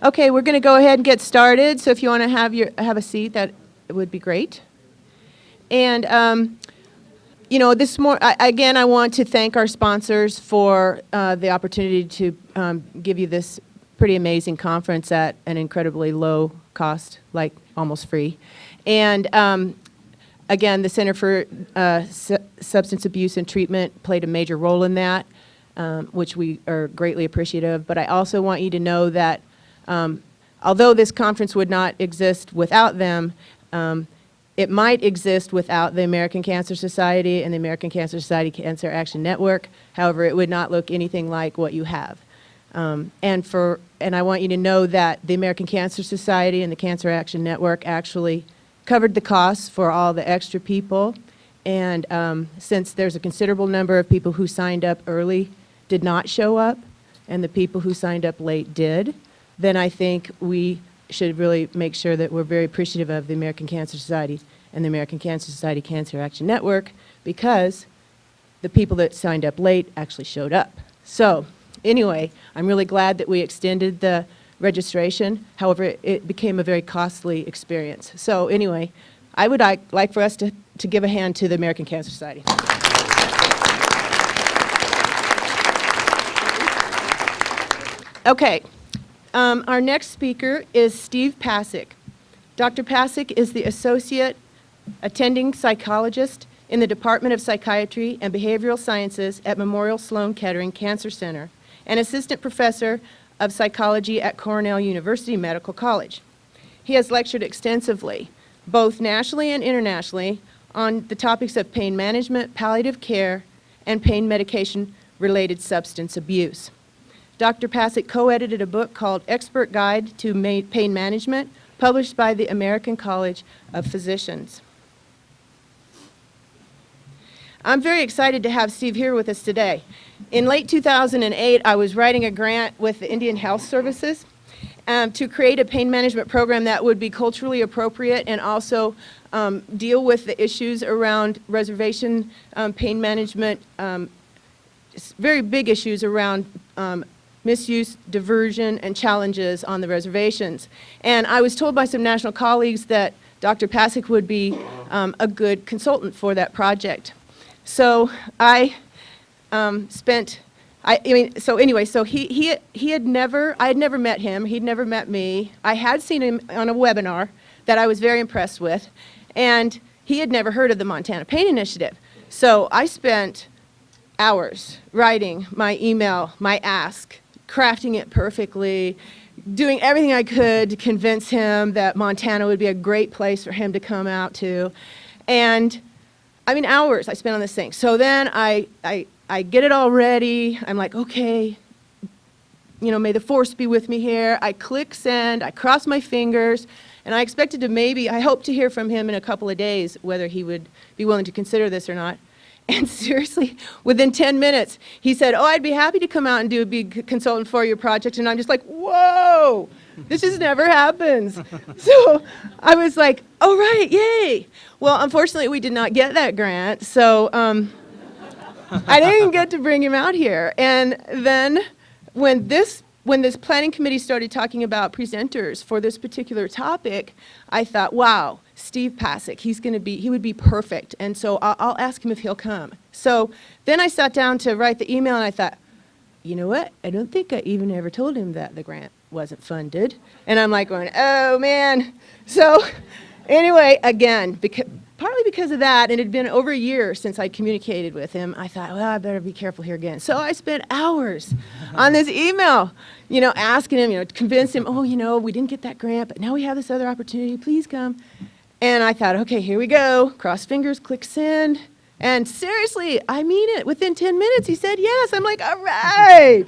Okay, we're going to go ahead and get started. So if you want to have a seat, that would be great. And again, I want to thank our sponsors for the opportunity to give you this pretty amazing conference at an incredibly low cost, like almost free. And again, the Center for Substance Abuse and Treatment played a major role in that, which we are greatly appreciative of. But I also want you to know that although this conference would not exist without them, it might exist without the American Cancer Society and the American Cancer Society Cancer Action Network. However, it would not look anything like what you have. And I want you to know that the American Cancer Society and the Cancer Action Network actually covered the costs for all the extra people. And since there's a considerable number of people who signed up early did not show up, and the people who signed up late did, then I think we should really make sure that we're very appreciative of the American Cancer Society and the American Cancer Society Cancer Action Network, because the people that signed up late actually showed up. So anyway, I'm really glad that we extended the registration. However, it became a very costly experience. So anyway, I would like for us to give a hand to the American Cancer Society. Okay. Our next speaker is Steve Pasek. Dr. Pasek is the Associate Attending Psychologist in the Department of Psychiatry and Behavioral Sciences at Memorial Sloan Kettering Cancer Center and Assistant Professor of Psychology at Cornell University Medical College. He has lectured extensively, both nationally and internationally, on the topics of pain management, palliative care, and pain medication-related substance abuse. Dr. Pasek co-edited a book called Expert Guide to Pain Management, published by the American College of Physicians. I'm very excited to have Steve here with us today. In late 2008, I was writing a grant with the Indian Health Services to create a pain management program that would be culturally appropriate and also deal with the issues around reservation pain management, very big issues around misuse, diversion, and challenges on the reservations. And I was told by some national colleagues that Dr. Pasek would be a good consultant for that project. So I he had never, I had never met him, he'd never met me. I had seen him on a webinar that I was very impressed with, and he had never heard of the Montana Pain Initiative. So I spent hours writing my email, my ask, crafting it perfectly, doing everything I could to convince him that Montana would be a great place for him to come out to. And I mean, hours I spent on this thing. So then I get it all ready. I'm like, okay, may the force be with me here. I click send, I cross my fingers, and I expected to I hope to hear from him in a couple of days whether he would be willing to consider this or not. And seriously, within 10 minutes, he said, oh, I'd be happy to come out and be a consultant for your project. And I'm just like, whoa, this just never happens. So I was like, oh, right, yay. Well, unfortunately, we did not get that grant. So I didn't get to bring him out here. And then when this planning committee started talking about presenters for this particular topic, I thought, wow, Steve Pasek, he would be perfect. And so I'll ask him if he'll come. So then I sat down to write the email, and I thought, you know what? I don't think I even ever told him that the grant wasn't funded. And I'm like going, oh, man. So anyway, again, partly because of that, and it had been over a year since I communicated with him, I thought, well, I better be careful here again. So I spent hours on this email, asking him, to convince him, oh, we didn't get that grant, but now we have this other opportunity. Please come. And I thought, okay, here we go. Cross fingers, click send. And seriously, I mean it. Within 10 minutes, he said yes. I'm like, all right.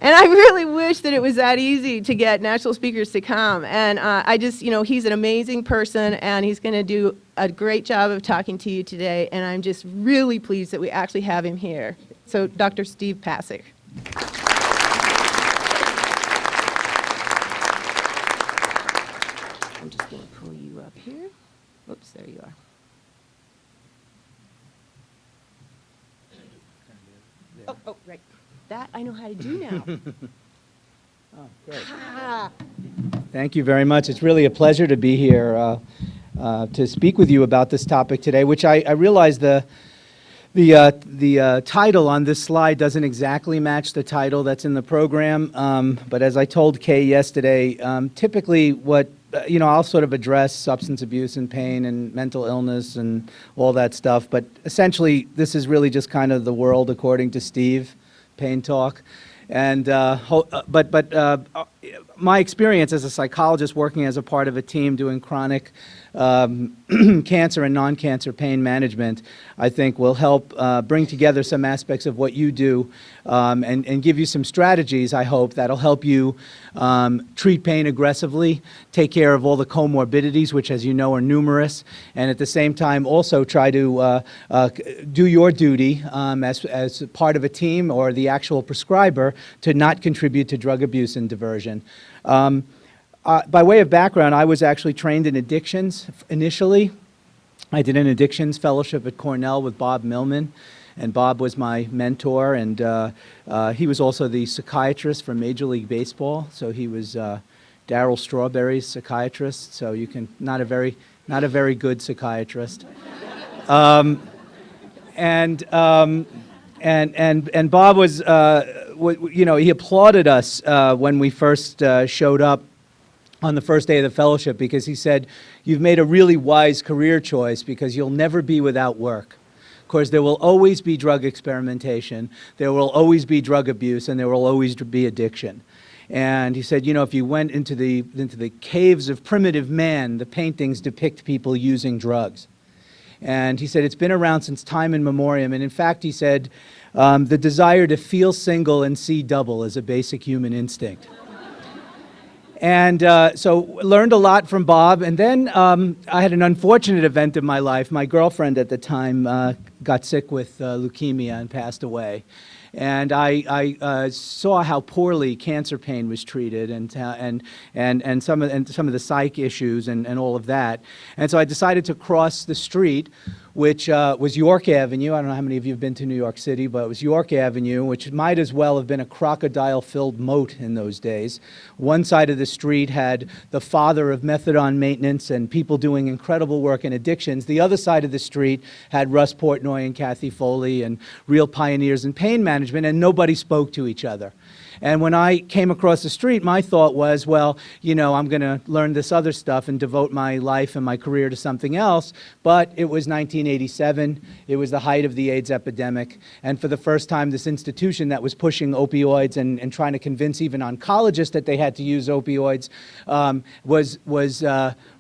And I really wish that it was that easy to get national speakers to come. And I just, he's an amazing person, and he's going to do a great job of talking to you today. And I'm just really pleased that we actually have him here. So, Dr. Steve Pasek. I'm just going to pull you up here. Oops, there you are. Oh, right. That I know how to do now. Oh, great. Thank you very much. It's really a pleasure to be here to speak with you about this topic today, which I realize the title on this slide doesn't exactly match the title that's in the program, but as I told Kay yesterday, typically what I'll sort of address substance abuse and pain and mental illness and all that stuff, but essentially this is really just kind of the world according to Steve, pain talk. And my experience as a psychologist working as a part of a team doing chronic cancer and non-cancer pain management, I think will help bring together some aspects of what you do and give you some strategies, I hope, that'll help you treat pain aggressively, take care of all the comorbidities, which as you know are numerous, and at the same time also try to do your duty as part of a team or the actual prescriber to not contribute to drug abuse and diversion. By way of background, I was actually trained in addictions initially. I did an addictions fellowship at Cornell with Bob Millman, and Bob was my mentor, and he was also the psychiatrist for Major League Baseball, so he was Darryl Strawberry's psychiatrist, so you can, not a very good psychiatrist. And Bob was, he applauded us when we first showed up on the first day of the fellowship, because he said, you've made a really wise career choice because you'll never be without work. Of course, there will always be drug experimentation, there will always be drug abuse, and there will always be addiction. And he said, if you went into the caves of primitive man, the paintings depict people using drugs. And he said, it's been around since time immemorial. And in fact, he said, the desire to feel single and see double is a basic human instinct. And so learned a lot from Bob. And then I had an unfortunate event in my life. My girlfriend at the time got sick with leukemia and passed away. And I saw how poorly cancer pain was treated and some of the psych issues and all of that. And so I decided to cross the street, which was York Avenue. I don't know how many of you have been to New York City, but it was York Avenue, which might as well have been a crocodile-filled moat in those days. One side of the street had the father of methadone maintenance and people doing incredible work in addictions. The other side of the street had Russ Portnoy and Kathy Foley and real pioneers in pain management, and nobody spoke to each other. And when I came across the street, my thought was, well, I'm going to learn this other stuff and devote my life and my career to something else. But it was 1987. It was the height of the AIDS epidemic. And for the first time, this institution that was pushing opioids and trying to convince even oncologists that they had to use opioids was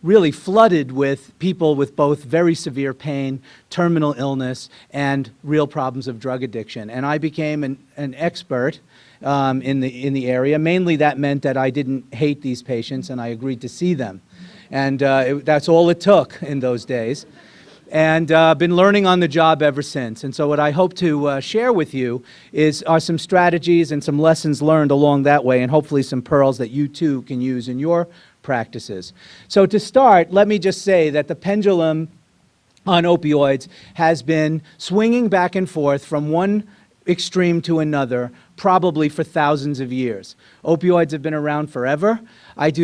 really flooded with people with both very severe pain, terminal illness, and real problems of drug addiction. And I became an expert in the area. Mainly that meant that I didn't hate these patients and I agreed to see them. And that's all it took in those days. And been learning on the job ever since. And so what I hope to share with you are some strategies and some lessons learned along that way, and hopefully some pearls that you too can use in your practices. So to start, let me just say that the pendulum on opioids has been swinging back and forth from one extreme to another, probably for thousands of years. Opioids have been around forever. I've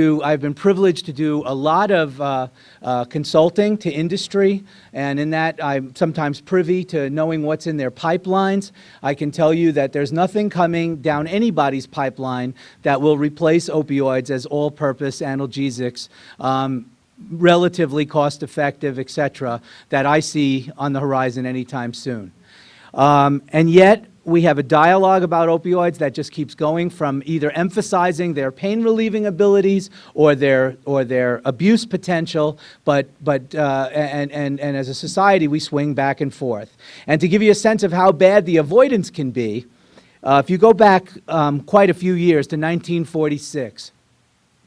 been privileged to do a lot of consulting to industry, and in that I'm sometimes privy to knowing what's in their pipelines. I can tell you that there's nothing coming down anybody's pipeline that will replace opioids as all-purpose analgesics relatively cost-effective, et cetera, that I see on the horizon anytime soon. And yet, we have a dialogue about opioids that just keeps going from either emphasizing their pain-relieving abilities or their abuse potential, and as a society, we swing back and forth. And to give you a sense of how bad the avoidance can be, if you go back quite a few years to 1946,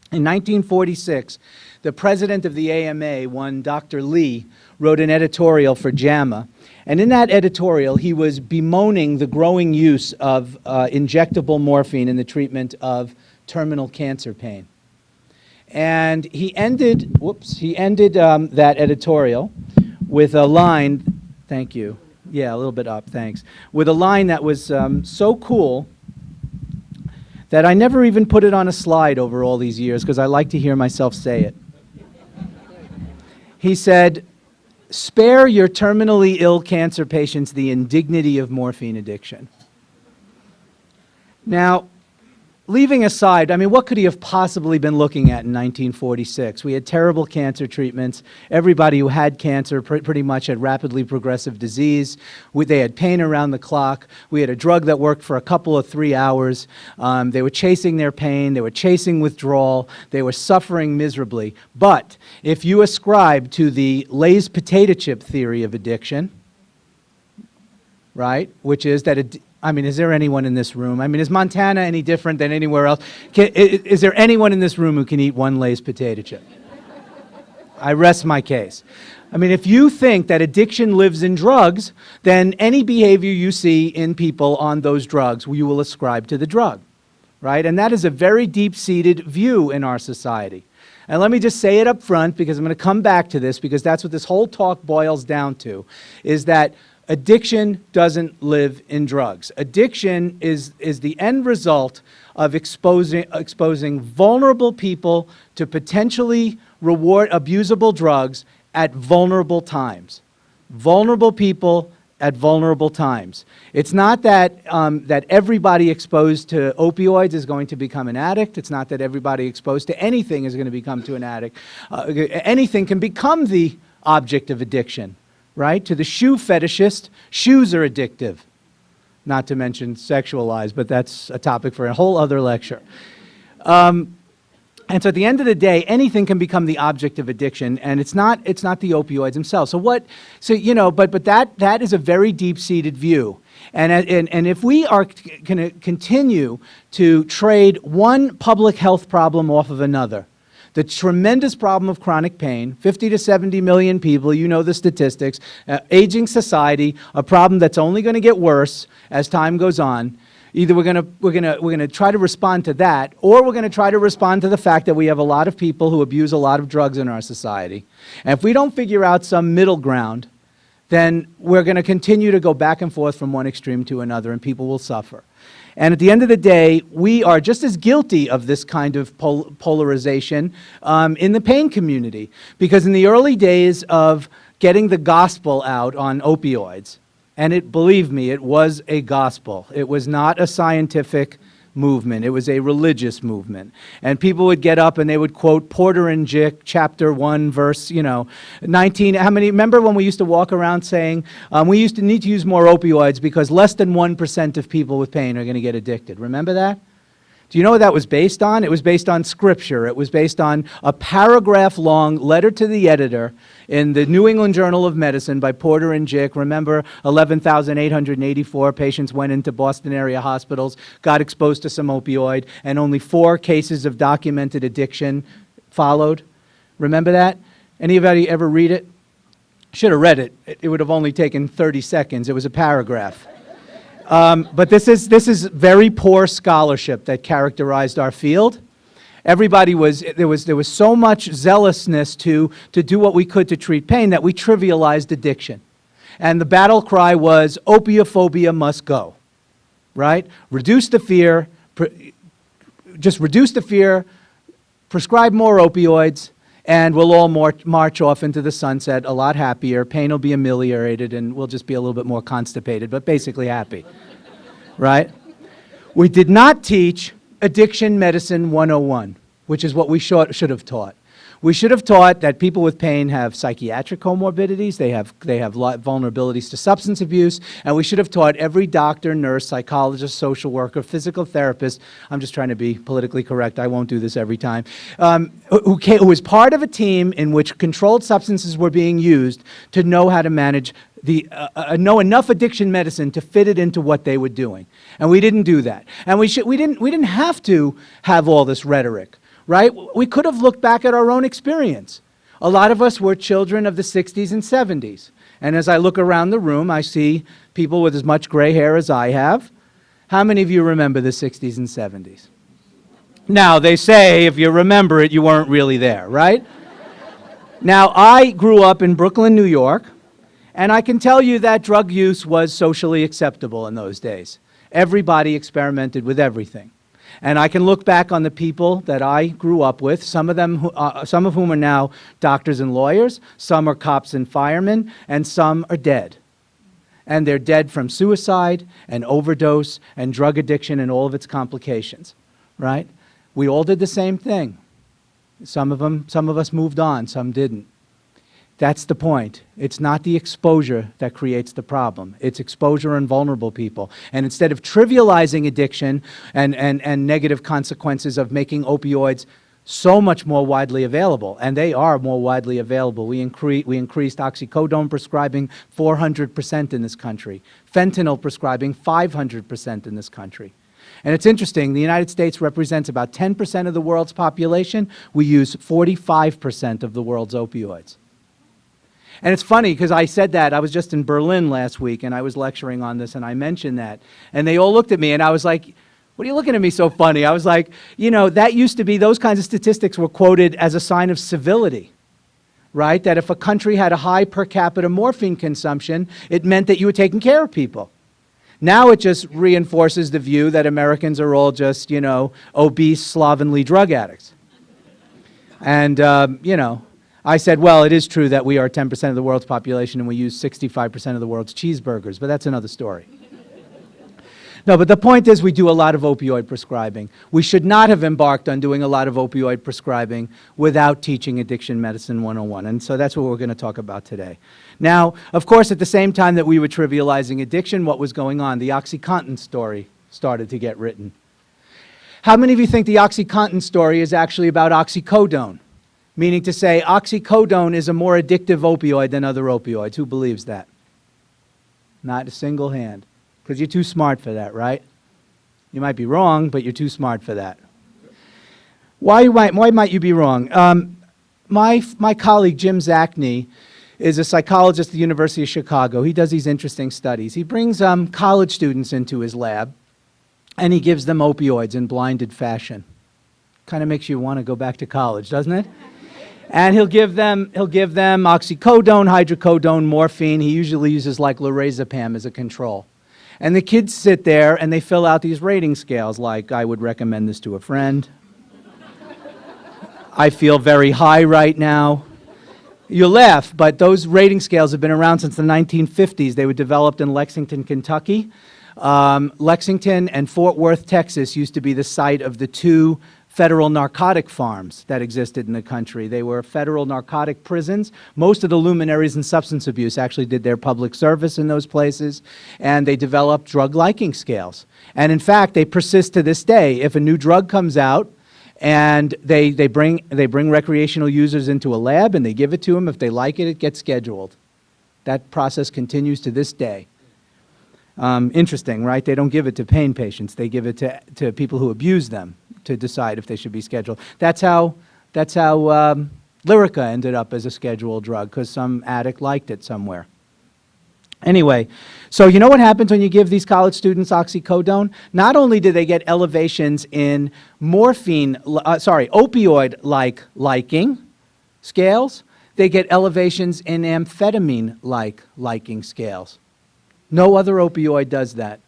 in 1946, the president of the AMA, one Dr. Lee, wrote an editorial for JAMA. And in that editorial, he was bemoaning the growing use of injectable morphine in the treatment of terminal cancer pain. And he ended that editorial with a line, thank you, yeah, a little bit up, thanks, with a line that was so cool that I never even put it on a slide over all these years because I like to hear myself say it. He said, "Spare your terminally ill cancer patients the indignity of morphine addiction." Now, leaving aside, I mean, what could he have possibly been looking at in 1946? We had terrible cancer treatments. Everybody who had cancer pretty much had rapidly progressive disease. They had pain around the clock. We had a drug that worked for a couple of 3 hours. They were chasing their pain. They were chasing withdrawal. They were suffering miserably. But if you ascribe to the Lay's potato chip theory of addiction, right, which is that I mean, is there anyone in this room? I mean, is Montana any different than anywhere else? Is there anyone in this room who can eat one Lay's potato chip? I rest my case. I mean, if you think that addiction lives in drugs, then any behavior you see in people on those drugs, you will ascribe to the drug, right? And that is a very deep-seated view in our society. And let me just say it up front, because I'm going to come back to this, because that's what this whole talk boils down to, is that addiction doesn't live in drugs. Addiction is the end result of exposing vulnerable people to potentially abusable drugs at vulnerable times. Vulnerable people at vulnerable times. It's not that, that everybody exposed to opioids is going to become an addict. It's not that everybody exposed to anything is going to become an addict. Anything can become the object of addiction. Right? To the shoe fetishist, shoes are addictive. Not to mention sexualized, but that's a topic for a whole other lecture. And so at the end of the day, anything can become the object of addiction, and it's not the opioids themselves. But that is a very deep-seated view. And if we are going to continue to trade one public health problem off of another, the tremendous problem of chronic pain, 50 to 70 million people, you know the statistics, aging society, a problem that's only going to get worse as time goes on. Either we're going to try to respond to that, or we're going to try to respond to the fact that we have a lot of people who abuse a lot of drugs in our society. And if we don't figure out some middle ground, then we're going to continue to go back and forth from one extreme to another, and people will suffer. And at the end of the day, we are just as guilty of this kind of polarization in the pain community. Because in the early days of getting the gospel out on opioids, and believe me, it was a gospel. It was not a scientific movement. It was a religious movement. And people would get up and they would quote Porter and Jick, chapter 1, verse, 19. Remember when we used to walk around saying, we used to need to use more opioids because less than 1% of people with pain are going to get addicted. Remember that? Do you know what that was based on? It was based on scripture. It was based on a paragraph-long letter to the editor in the New England Journal of Medicine by Porter and Jick. Remember, 11,884 patients went into Boston area hospitals, got exposed to some opioid, and only 4 cases of documented addiction followed. Remember that? Anybody ever read it? Should have read it. It would have only taken 30 seconds. It was a paragraph. But this is very poor scholarship that characterized our field. There was so much zealousness to do what we could to treat pain that we trivialized addiction. And the battle cry was, opiophobia must go, right? Reduce the fear, just reduce the fear, prescribe more opioids, and we'll all march off into the sunset a lot happier. Pain will be ameliorated, and we'll just be a little bit more constipated, but basically happy, right? We did not teach Addiction Medicine 101, which is what we should have taught. We should have taught that people with pain have psychiatric comorbidities, they have vulnerabilities to substance abuse, and we should have taught every doctor, nurse, psychologist, social worker, physical therapist, I'm just trying to be politically correct, I won't do this every time, who was part of a team in which controlled substances were being used to know how to manage know enough addiction medicine to fit it into what they were doing. And we didn't do that. And we didn't have to have all this rhetoric. Right? We could have looked back at our own experience. A lot of us were children of the 60s and 70s. And as I look around the room, I see people with as much gray hair as I have. How many of you remember the 60s and 70s? Now, they say if you remember it, you weren't really there, right? Now, I grew up in Brooklyn, New York, and I can tell you that drug use was socially acceptable in those days. Everybody experimented with everything. And I can look back on the people that I grew up with, some of whom are now doctors and lawyers, some are cops and firemen, and some are dead. And they're dead from suicide and overdose and drug addiction and all of its complications, right? We all did the same thing. Some of us moved on, some didn't. That's the point. It's not the exposure that creates the problem. It's exposure in vulnerable people. And instead of trivializing addiction and negative consequences of making opioids so much more widely available, and they are more widely available. We increased oxycodone prescribing 400% in this country, fentanyl prescribing 500% in this country. And it's interesting, the United States represents about 10% of the world's population. We use 45% of the world's opioids. And it's funny because I said that. I was just in Berlin last week and I was lecturing on this and I mentioned that. And they all looked at me and I was like, what are you looking at me so funny? I was like, you know, that used to be, those kinds of statistics were quoted as a sign of civility, right? That if a country had a high per capita morphine consumption, it meant that you were taking care of people. Now it just reinforces the view that Americans are all just, you know, obese, slovenly drug addicts. And, you know, I said, well, it is true that we are 10% of the world's population and we use 65% of the world's cheeseburgers, but that's another story. No, but the point is we do a lot of opioid prescribing. We should not have embarked on doing a lot of opioid prescribing without teaching Addiction Medicine 101, and so that's what we're going to talk about today. Now, of course, at the same time that we were trivializing addiction, what was going on? The OxyContin story started to get written. How many of you think the OxyContin story is actually about oxycodone? Meaning to say, oxycodone is a more addictive opioid than other opioids. Who believes that? Not a single hand. Because you're too smart for that, right? You might be wrong, but you're too smart for that. Why might you be wrong? My colleague, Jim Zachney, is a psychologist at the University of Chicago. He does these interesting studies. He brings college students into his lab, and he gives them opioids in blinded fashion. Kind of makes you want to go back to college, doesn't it? And he'll give them oxycodone, hydrocodone, morphine. He usually uses like lorazepam as a control. And the kids sit there and they fill out these rating scales like, I would recommend this to a friend. I feel very high right now. You laugh, but those rating scales have been around since the 1950s. They were developed in Lexington, Kentucky. Lexington and Fort Worth, Texas used to be the site of the two federal narcotic farms that existed in the country. They were federal narcotic prisons. Most of the luminaries in substance abuse actually did their public service in those places, and they developed drug liking scales. And in fact, they persist to this day. If a new drug comes out and they bring recreational users into a lab and they give it to them, if they like it, it gets scheduled. That process continues to this day. Interesting, right? They don't give it to pain patients. They give it to people who abuse them to decide if they should be scheduled. That's how Lyrica ended up as a scheduled drug, because some addict liked it somewhere. Anyway, so you know what happens when you give these college students oxycodone? Not only do they get elevations in opioid-like liking scales, they get elevations in amphetamine-like liking scales. No other opioid does that.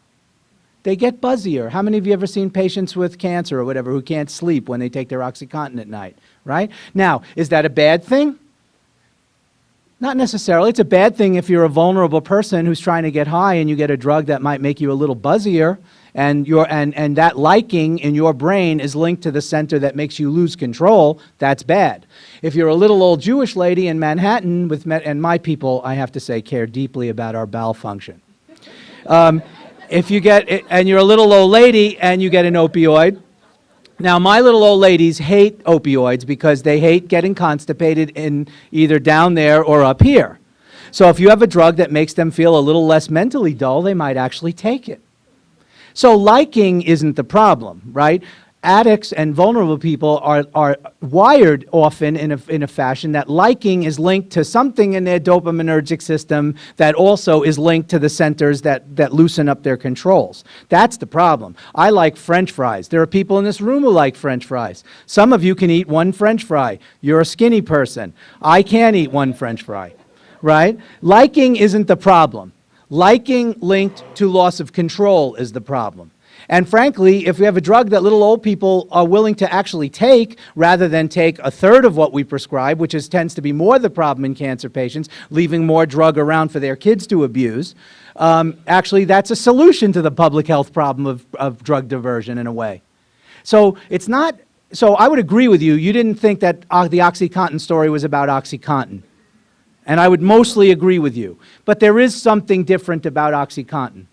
They get buzzier. How many of you ever seen patients with cancer or whatever who can't sleep when they take their OxyContin at night, right? Now, is that a bad thing? Not necessarily. It's a bad thing if you're a vulnerable person who's trying to get high and you get a drug that might make you a little buzzier, and that liking in your brain is linked to the center that makes you lose control. That's bad. If you're a little old Jewish lady in Manhattan and my people, I have to say, care deeply about our bowel function. If you get and you're a little old lady and you get an opioid. Now, my little old ladies hate opioids because they hate getting constipated in either down there or up here. So if you have a drug that makes them feel a little less mentally dull, they might actually take it. So liking isn't the problem, right? Addicts and vulnerable people are wired often in a fashion that liking is linked to something in their dopaminergic system that also is linked to the centers that loosen up their controls. That's the problem. I like French fries. There are people in this room who like French fries. Some of you can eat one French fry. You're a skinny person. I can't eat one French fry, right? Liking isn't the problem. Liking linked to loss of control is the problem. And frankly, if we have a drug that little old people are willing to actually take, rather than take a third of what we prescribe, which tends to be more the problem in cancer patients, leaving more drug around for their kids to abuse, actually that's a solution to the public health problem of drug diversion in a way. So it's not, so I would agree with you. You didn't think that the OxyContin story was about OxyContin. And I would mostly agree with you. But there is something different about OxyContin,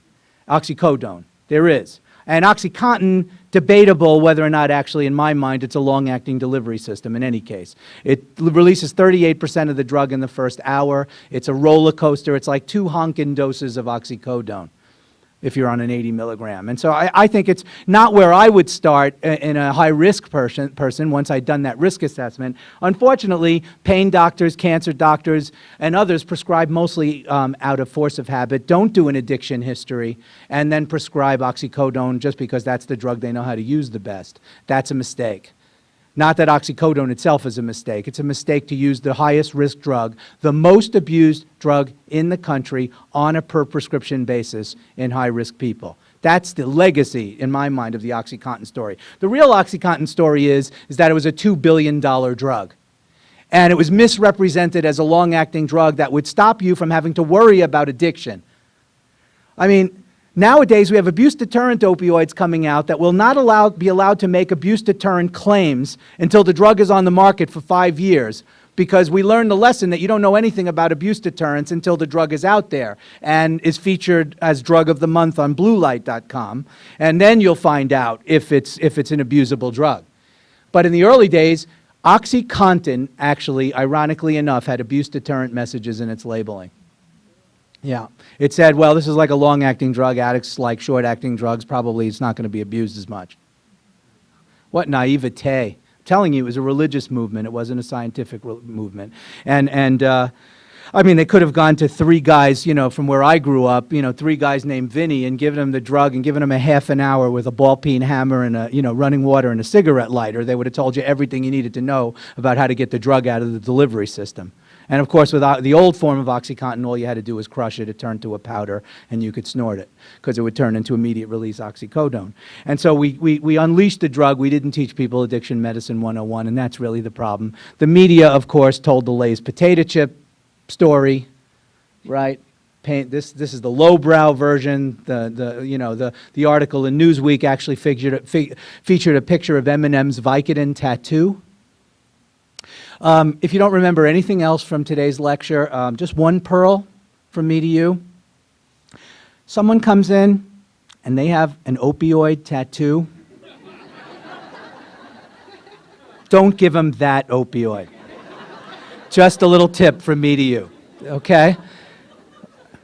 oxycodone. There is. And OxyContin, debatable whether or not actually, in my mind, it's a long-acting delivery system in any case. It releases 38% of the drug in the first hour. It's a roller coaster. It's like 2 honkin' doses of oxycodone if you're on an 80 milligram. And so I think it's not where I would start in a high-risk person once I'd done that risk assessment. Unfortunately, pain doctors, cancer doctors, and others prescribe mostly out of force of habit, don't do an addiction history, and then prescribe oxycodone just because that's the drug they know how to use the best. That's a mistake. Not that oxycodone itself is a mistake. It's a mistake to use the highest risk drug, the most abused drug in the country on a per prescription basis in high-risk people. That's the legacy, in my mind, of the OxyContin story. The real OxyContin story is that it was a $2 billion drug. And it was misrepresented as a long-acting drug that would stop you from having to worry about addiction. I mean, nowadays, we have abuse-deterrent opioids coming out that will not be allowed to make abuse-deterrent claims until the drug is on the market for 5 years, because we learned the lesson that you don't know anything about abuse deterrence until the drug is out there and is featured as Drug of the Month on bluelight.com, and then you'll find out if it's an abusable drug. But in the early days, OxyContin actually, ironically enough, had abuse-deterrent messages in its labeling. Yeah. It said, well, this is like a long-acting drug. Addicts like short-acting drugs. Probably it's not going to be abused as much. What naivete. I'm telling you, it was a religious movement. It wasn't a scientific movement. And I mean, they could have gone to 3 guys, from where I grew up, 3 guys named Vinny, and given them the drug and given them a half an hour with a ball-peen hammer and running water and a cigarette lighter. They would have told you everything you needed to know about how to get the drug out of the delivery system. And of course, with the old form of OxyContin, all you had to do was crush it. It turned to a powder, and you could snort it, because it would turn into immediate-release oxycodone. And so we unleashed the drug. We didn't teach people addiction medicine 101, and that's really the problem. The media, of course, told the Lay's potato chip story, right? This is the lowbrow version. The article in Newsweek actually featured a picture of Eminem's Vicodin tattoo. If you don't remember anything else from today's lecture, just one pearl from me to you. Someone comes in and they have an opioid tattoo. Don't give them that opioid. Just a little tip from me to you, okay?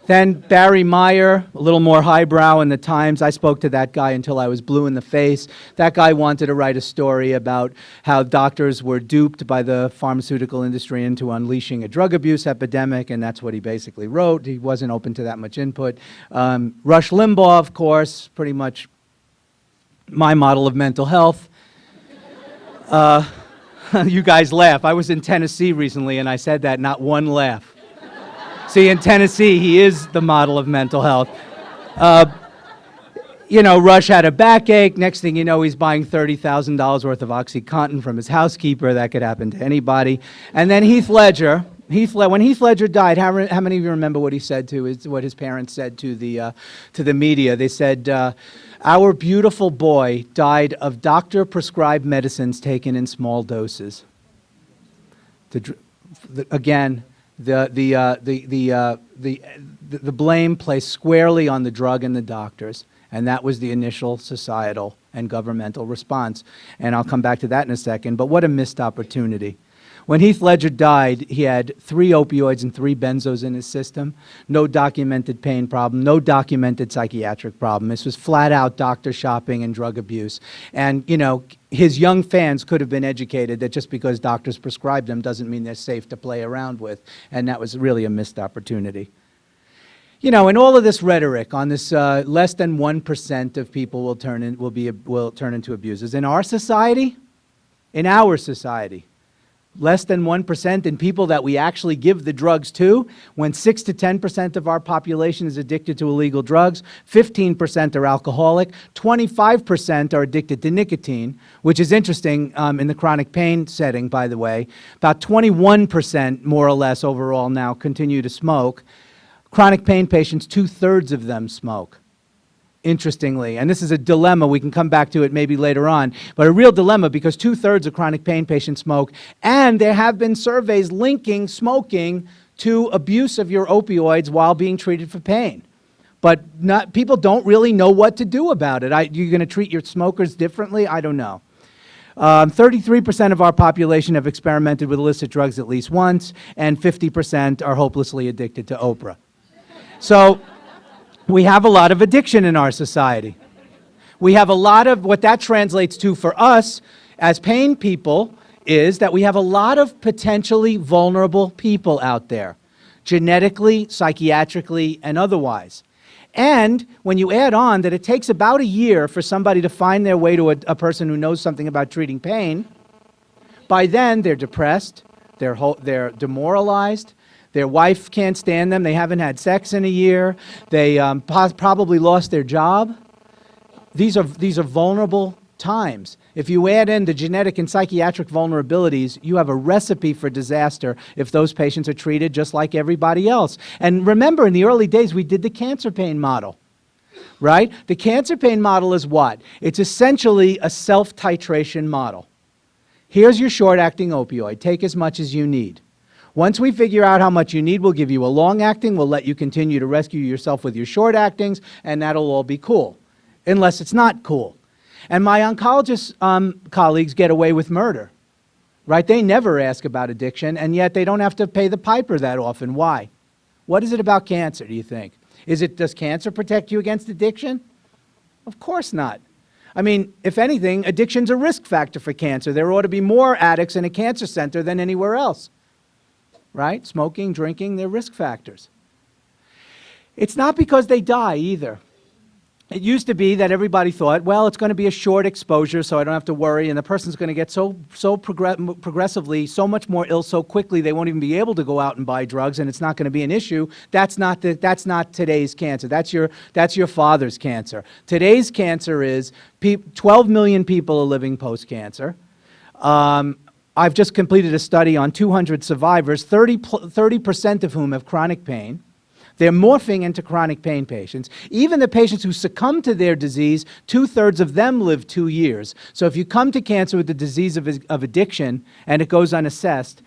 Then Barry Meyer, a little more highbrow in the Times. I spoke to that guy until I was blue in the face. That guy wanted to write a story about how doctors were duped by the pharmaceutical industry into unleashing a drug abuse epidemic, and that's what he basically wrote. He wasn't open to that much input. Rush Limbaugh, of course, pretty much my model of mental health. You guys laugh. I was in Tennessee recently, and I said that, not one laugh. See, in Tennessee, he is the model of mental health. Rush had a backache. Next thing you know, he's buying $30,000 worth of OxyContin from his housekeeper. That could happen to anybody. And then Heath Ledger, When Heath Ledger died, how many of you remember what he said what his parents said to the media? They said, "Our beautiful boy died of doctor-prescribed medicines taken in small doses." Again, the blame placed squarely on the drug and the doctors, and that was the initial societal and governmental response. And I'll come back to that in a second. But what a missed opportunity. When Heath Ledger died, he had 3 opioids and 3 benzos in his system, no documented pain problem, no documented psychiatric problem. This was flat out doctor shopping and drug abuse. And, you know, his young fans could have been educated that just because doctors prescribe them doesn't mean they're safe to play around with. And that was really a missed opportunity. You know, and all of this rhetoric on this less than 1% of people will turn into abusers. In our society, less than 1% in people that we actually give the drugs to, when 6 to 10% of our population is addicted to illegal drugs, 15% are alcoholic, 25% are addicted to nicotine, which is interesting in the chronic pain setting, by the way. About 21%, more or less, overall now continue to smoke. Chronic pain patients, 2/3 of them smoke. Interestingly, and this is a dilemma, we can come back to it maybe later on, but a real dilemma because 2/3 of chronic pain patients smoke, and there have been surveys linking smoking to abuse of your opioids while being treated for pain. But people don't really know what to do about it. You're going to treat your smokers differently? I don't know. 33% of our population have experimented with illicit drugs at least once, and 50% are hopelessly addicted to Oprah. So we have a lot of addiction in our society. We have a lot of, what that translates to for us as pain people is that we have a lot of potentially vulnerable people out there, genetically, psychiatrically, and otherwise. And when you add on that it takes about a year for somebody to find their way to a person who knows something about treating pain, by then they're depressed, they're demoralized, their wife can't stand them, they haven't had sex in a year, they probably lost their job. These are vulnerable times. If you add in the genetic and psychiatric vulnerabilities, you have a recipe for disaster if those patients are treated just like everybody else. And remember, in the early days, we did the cancer pain model, right? The cancer pain model is what? It's essentially a self-titration model. Here's your short-acting opioid. Take as much as you need. Once we figure out how much you need, we'll give you a long-acting. We'll let you continue to rescue yourself with your short-actings, and that'll all be cool, unless it's not cool. And my oncologist colleagues get away with murder, right? They never ask about addiction, and yet they don't have to pay the piper that often. Why? What is it about cancer, do you think? Does cancer protect you against addiction? Of course not. I mean, if anything, addiction's a risk factor for cancer. There ought to be more addicts in a cancer center than anywhere else. Right? Smoking, drinking, they're risk factors. It's not because they die either. It used to be that everybody thought, well, it's going to be a short exposure, so I don't have to worry, and the person's going to get progressively so much more ill so quickly they won't even be able to go out and buy drugs, and it's not going to be an issue. That's not today's cancer. That's your father's cancer. Today's cancer is 12 million people are living post-cancer. I've just completed a study on 200 survivors, 30% of whom have chronic pain. They're morphing into chronic pain patients. Even the patients who succumb to their disease, 2/3 of them live 2 years. So if you come to cancer with the disease of addiction and it goes unassessed,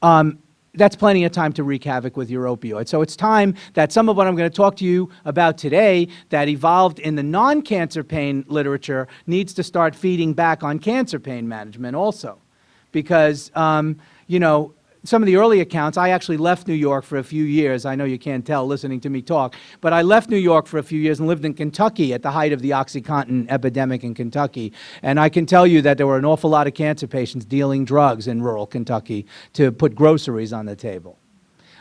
that's plenty of time to wreak havoc with your opioid. So it's time that some of what I'm going to talk to you about today that evolved in the non-cancer pain literature needs to start feeding back on cancer pain management also. Because, you know, some of the early accounts, I actually left New York for a few years. I know you can't tell listening to me talk, but I left New York for a few years and lived in Kentucky at the height of the OxyContin epidemic in Kentucky. And I can tell you that there were an awful lot of cancer patients dealing drugs in rural Kentucky to put groceries on the table.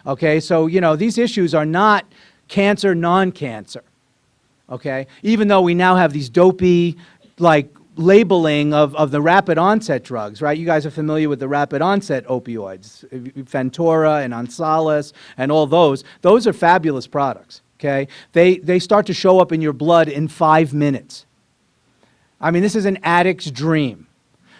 Okay, so, you know, these issues are not cancer, non-cancer. Okay, even though we now have these dopey, like, labeling of the rapid onset drugs, right? You guys are familiar with the rapid onset opioids, Fentora and Onsalis and all those. Those are fabulous products, okay? They start to show up in your blood in 5 minutes. I mean, this is an addict's dream.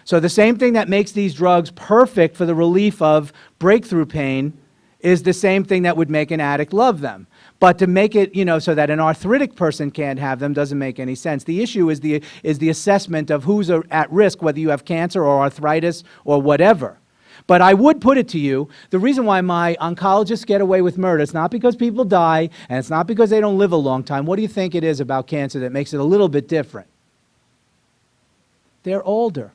So the same thing that makes these drugs perfect for the relief of breakthrough pain is the same thing that would make an addict love them. But to make it, so that an arthritic person can't have them doesn't make any sense. The issue is the assessment of who's at risk, whether you have cancer or arthritis or whatever. But I would put it to you, the reason why my oncologists get away with murder, it's not because people die, and it's not because they don't live a long time. What do you think it is about cancer that makes it a little bit different? They're older.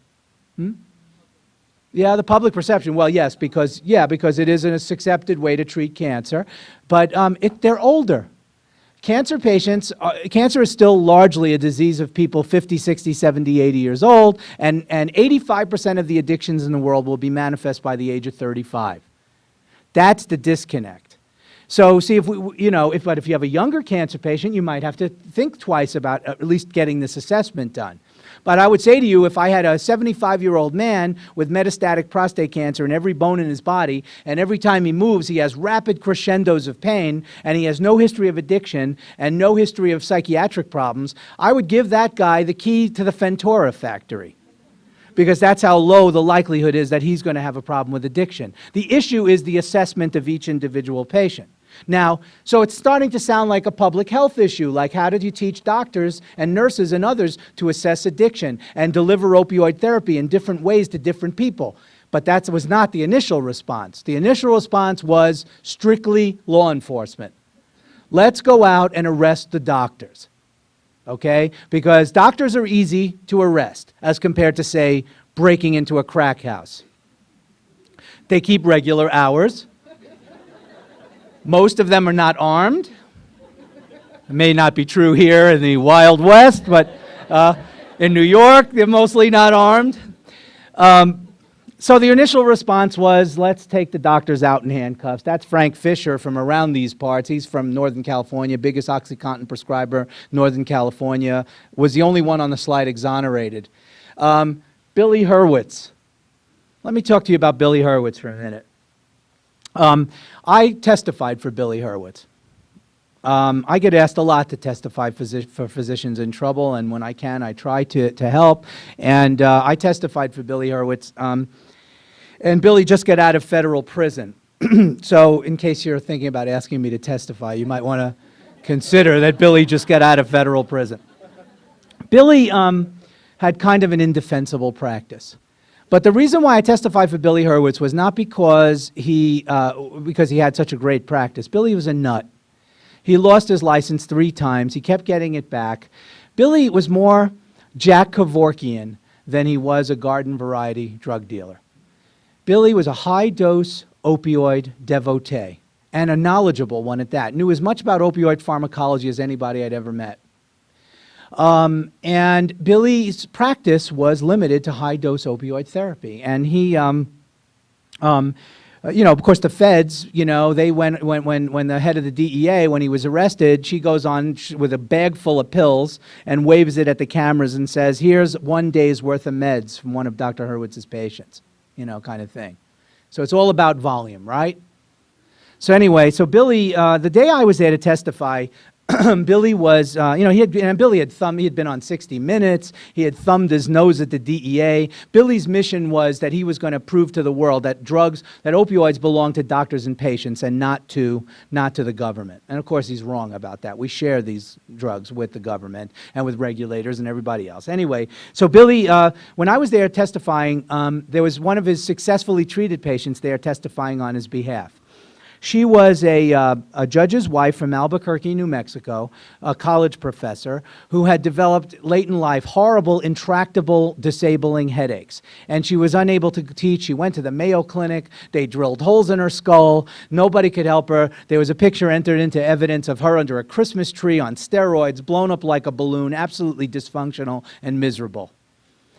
Yeah, the public perception. Well, yes, because it is an accepted way to treat cancer, but they're older. Cancer patients, cancer is still largely a disease of people 50, 60, 70, 80 years old, and 85% of the addictions in the world will be manifest by the age of 35. That's the disconnect. So see, if you have a younger cancer patient, you might have to think twice about at least getting this assessment done. But I would say to you, if I had a 75-year-old man with metastatic prostate cancer in every bone in his body, and every time he moves, he has rapid crescendos of pain, and he has no history of addiction and no history of psychiatric problems, I would give that guy the key to the Fentora factory, because that's how low the likelihood is that he's going to have a problem with addiction. The issue is the assessment of each individual patient. Now, so it's starting to sound like a public health issue, like how did you teach doctors and nurses and others to assess addiction and deliver opioid therapy in different ways to different people? But that was not the initial response. The initial response was strictly law enforcement. Let's go out and arrest the doctors, okay? Because doctors are easy to arrest as compared to, say, breaking into a crack house. They keep regular hours. Most of them are not armed. It may not be true here in the Wild West, but in New York, they're mostly not armed. So the initial response was, let's take the doctors out in handcuffs. That's Frank Fisher from around these parts. He's from Northern California, biggest OxyContin prescriber, Northern California, was the only one on the slide exonerated. Billy Hurwitz. Let me talk to you about Billy Hurwitz for a minute. I testified for Billy Hurwitz. I get asked a lot to testify for physicians in trouble, and when I can, I try to help. And I testified for Billy Hurwitz. And Billy just got out of federal prison. So in case you're thinking about asking me to testify, you might want to consider that Billy just got out of federal prison. Billy had kind of an indefensible practice. But the reason why I testified for Billy Hurwitz was not because he had such a great practice. Billy was a nut. He lost his license 3 times. He kept getting it back. Billy was more Jack Kevorkian than he was a garden variety drug dealer. Billy was a high-dose opioid devotee, and a knowledgeable one at that. Knew as much about opioid pharmacology as anybody I'd ever met. And Billy's practice was limited to high-dose opioid therapy. And he, of course, the feds, they when the head of the DEA, when he was arrested, she goes on with a bag full of pills and waves it at the cameras and says, here's 1 day's worth of meds from one of Dr. Hurwitz's patients, kind of thing. So it's all about volume, right? So anyway, so Billy, the day I was there to testify, Billy was, Billy had been on 60 Minutes. He had thumbed his nose at the DEA. Billy's mission was that he was going to prove to the world that opioids belong to doctors and patients and not to the government. And of course, he's wrong about that. We share these drugs with the government and with regulators and everybody else. Anyway, so Billy, when I was there testifying, there was one of his successfully treated patients there testifying on his behalf. She was a judge's wife from Albuquerque, New Mexico, a college professor who had developed late in life horrible, intractable, disabling headaches. And she was unable to teach. She went to the Mayo Clinic. They drilled holes in her skull. Nobody could help her. There was a picture entered into evidence of her under a Christmas tree on steroids, blown up like a balloon, absolutely dysfunctional and miserable.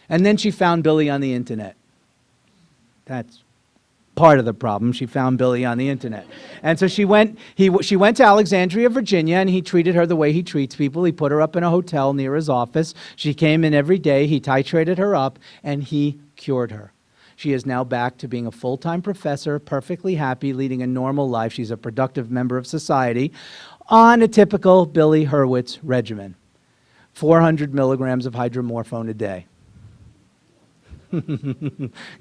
And then she found Billy on the internet. That's part of the problem. She found Billy on the internet. And so she went to Alexandria, Virginia, and he treated her the way he treats people. He put her up in a hotel near his office. She came in every day. He titrated her up, and he cured her. She is now back to being a full-time professor, perfectly happy, leading a normal life. She's a productive member of society on a typical Billy Hurwitz regimen. 400 milligrams of hydromorphone a day.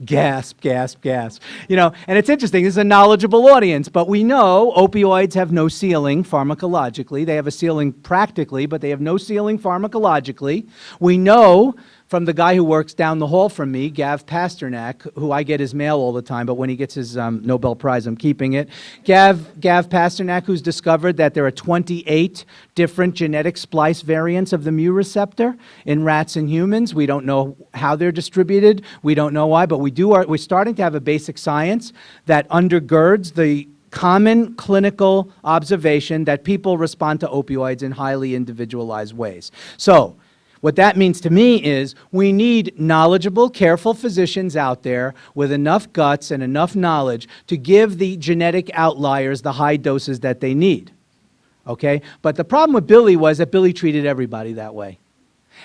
Gasp, gasp, gasp. You know, and it's interesting, this is a knowledgeable audience, but we know opioids have no ceiling pharmacologically. They have a ceiling practically, but they have no ceiling pharmacologically. We know from the guy who works down the hall from me, Gav Pasternak, who I get his mail all the time, but when he gets his Nobel Prize, I'm keeping it. Gav Pasternak, who's discovered that there are 28 different genetic splice variants of the mu receptor in rats and humans. We don't know how they're distributed. We don't know why, but we're starting to have a basic science that undergirds the common clinical observation that people respond to opioids in highly individualized ways. So, what that means to me is we need knowledgeable, careful physicians out there with enough guts and enough knowledge to give the genetic outliers the high doses that they need, okay? But the problem with Billy was that Billy treated everybody that way.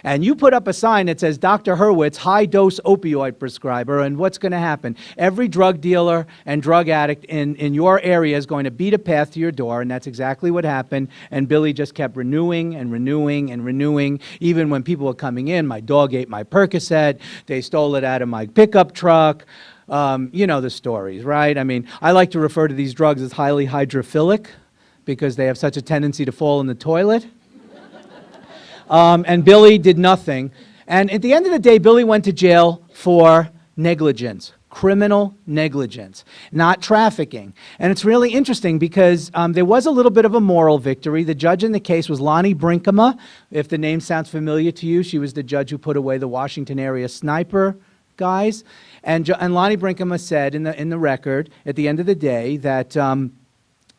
And you put up a sign that says, Dr. Hurwitz, high-dose opioid prescriber, and what's going to happen? Every drug dealer and drug addict in your area is going to beat a path to your door, and that's exactly what happened. And Billy just kept renewing and renewing and renewing. Even when people were coming in, my dog ate my Percocet, they stole it out of my pickup truck. You know the stories, right? I mean, I like to refer to these drugs as highly hydrophilic because they have such a tendency to fall in the toilet. And Billy did nothing. And at the end of the day, Billy went to jail for negligence, criminal negligence, not trafficking. And it's really interesting because there was a little bit of a moral victory. The judge in the case was Lonnie Brinkema. If the name sounds familiar to you, she was the judge who put away the Washington area sniper guys. And Lonnie Brinkema said in the record at the end of the day that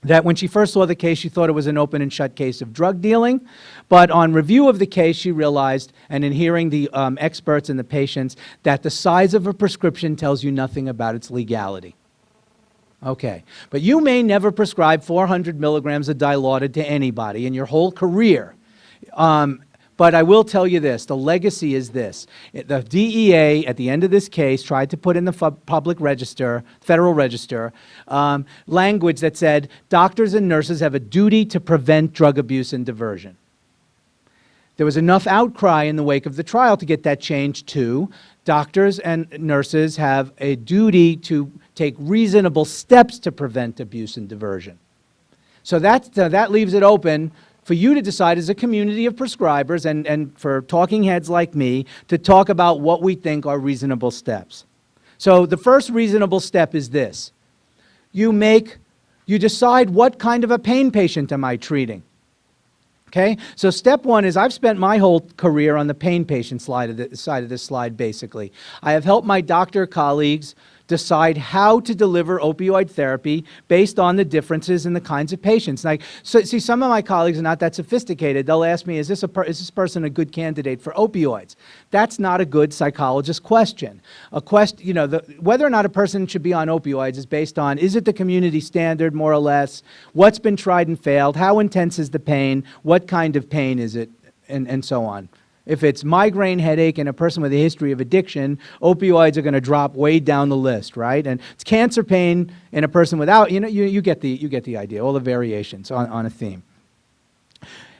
that when she first saw the case, she thought it was an open and shut case of drug dealing. But on review of the case, she realized, and in hearing the experts and the patients, that the size of a prescription tells you nothing about its legality. Okay, but you may never prescribe 400 milligrams of Dilaudid to anybody in your whole career. But I will tell you this, the legacy is this. The DEA, at the end of this case, tried to put in the public register, federal register, language that said, doctors and nurses have a duty to prevent drug abuse and diversion. There was enough outcry in the wake of the trial to get that changed to doctors and nurses have a duty to take reasonable steps to prevent abuse and diversion. So that leaves it open for you to decide as a community of prescribers and for talking heads like me to talk about what we think are reasonable steps. So the first reasonable step is this. You decide what kind of a pain patient am I treating. Okay? So step one is I've spent my whole career on the pain patient side of this slide, basically. I have helped my doctor colleagues decide how to deliver opioid therapy based on the differences in the kinds of patients. Like, so, see, some of my colleagues are not that sophisticated. They'll ask me, is this person a good candidate for opioids? That's not a good psychologist question. You know, whether or not a person should be on opioids is based on, is it the community standard, more or less? What's been tried and failed? How intense is the pain? What kind of pain is it? And so on. If it's migraine headache in a person with a history of addiction, opioids are going to drop way down the list, right? And it's cancer pain in a person without, you know, you get the idea, all the variations on a theme.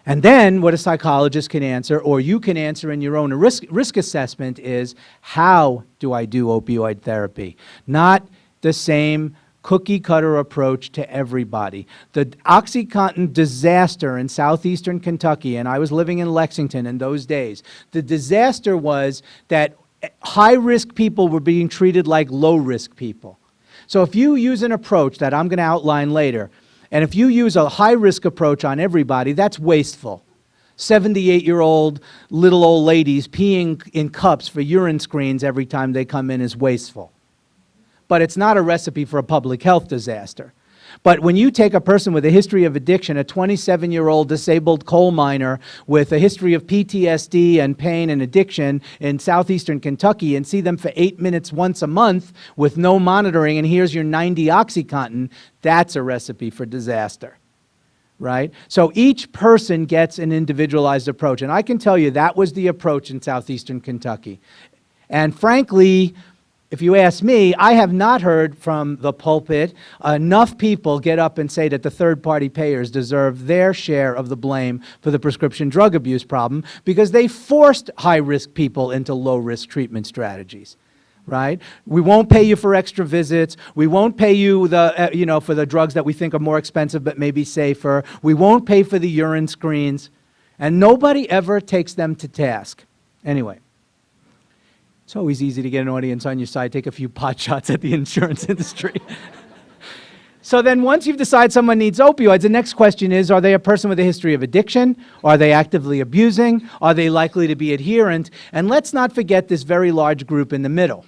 And then what a psychologist can answer, or you can answer in your own risk assessment is, how do I do opioid therapy? Not the same cookie-cutter approach to everybody. The OxyContin disaster in southeastern Kentucky, and I was living in Lexington in those days, the disaster was that high-risk people were being treated like low-risk people. So if you use an approach that I'm going to outline later, and if you use a high-risk approach on everybody, that's wasteful. 78-year-old little old ladies peeing in cups for urine screens every time they come in is wasteful. But it's not a recipe for a public health disaster. But when you take a person with a history of addiction, a 27-year-old disabled coal miner with a history of PTSD and pain and addiction in southeastern Kentucky and see them for 8 minutes once a month with no monitoring, and here's your 90 OxyContin, that's a recipe for disaster, right? So each person gets an individualized approach. And I can tell you that was the approach in southeastern Kentucky. And frankly, if you ask me, I have not heard from the pulpit enough people get up and say that the third-party payers deserve their share of the blame for the prescription drug abuse problem because they forced high-risk people into low-risk treatment strategies, right? We won't pay you for extra visits. We won't pay you for the drugs that we think are more expensive but maybe safer. We won't pay for the urine screens. And nobody ever takes them to task. Anyway, it's always easy to get an audience on your side, take a few pot shots at the insurance industry. So then once you've decided someone needs opioids, the next question is, are they a person with a history of addiction? Are they actively abusing? Are they likely to be adherent? And let's not forget this very large group in the middle,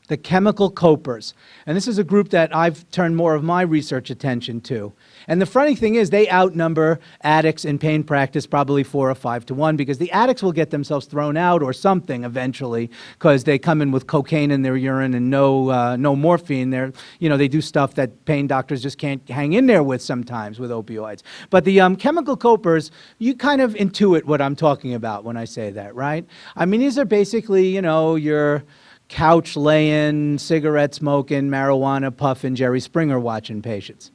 the chemical copers. And this is a group that I've turned more of my research attention to. And the funny thing is they outnumber addicts in pain practice probably 4 or 5 to 1, because the addicts will get themselves thrown out or something eventually because they come in with cocaine in their urine and no morphine. They do stuff that pain doctors just can't hang in there with sometimes with opioids. But the chemical copers, you kind of intuit what I'm talking about when I say that, right? I mean, these are basically, your couch laying, cigarette smoking, marijuana puffing, Jerry Springer watching patients,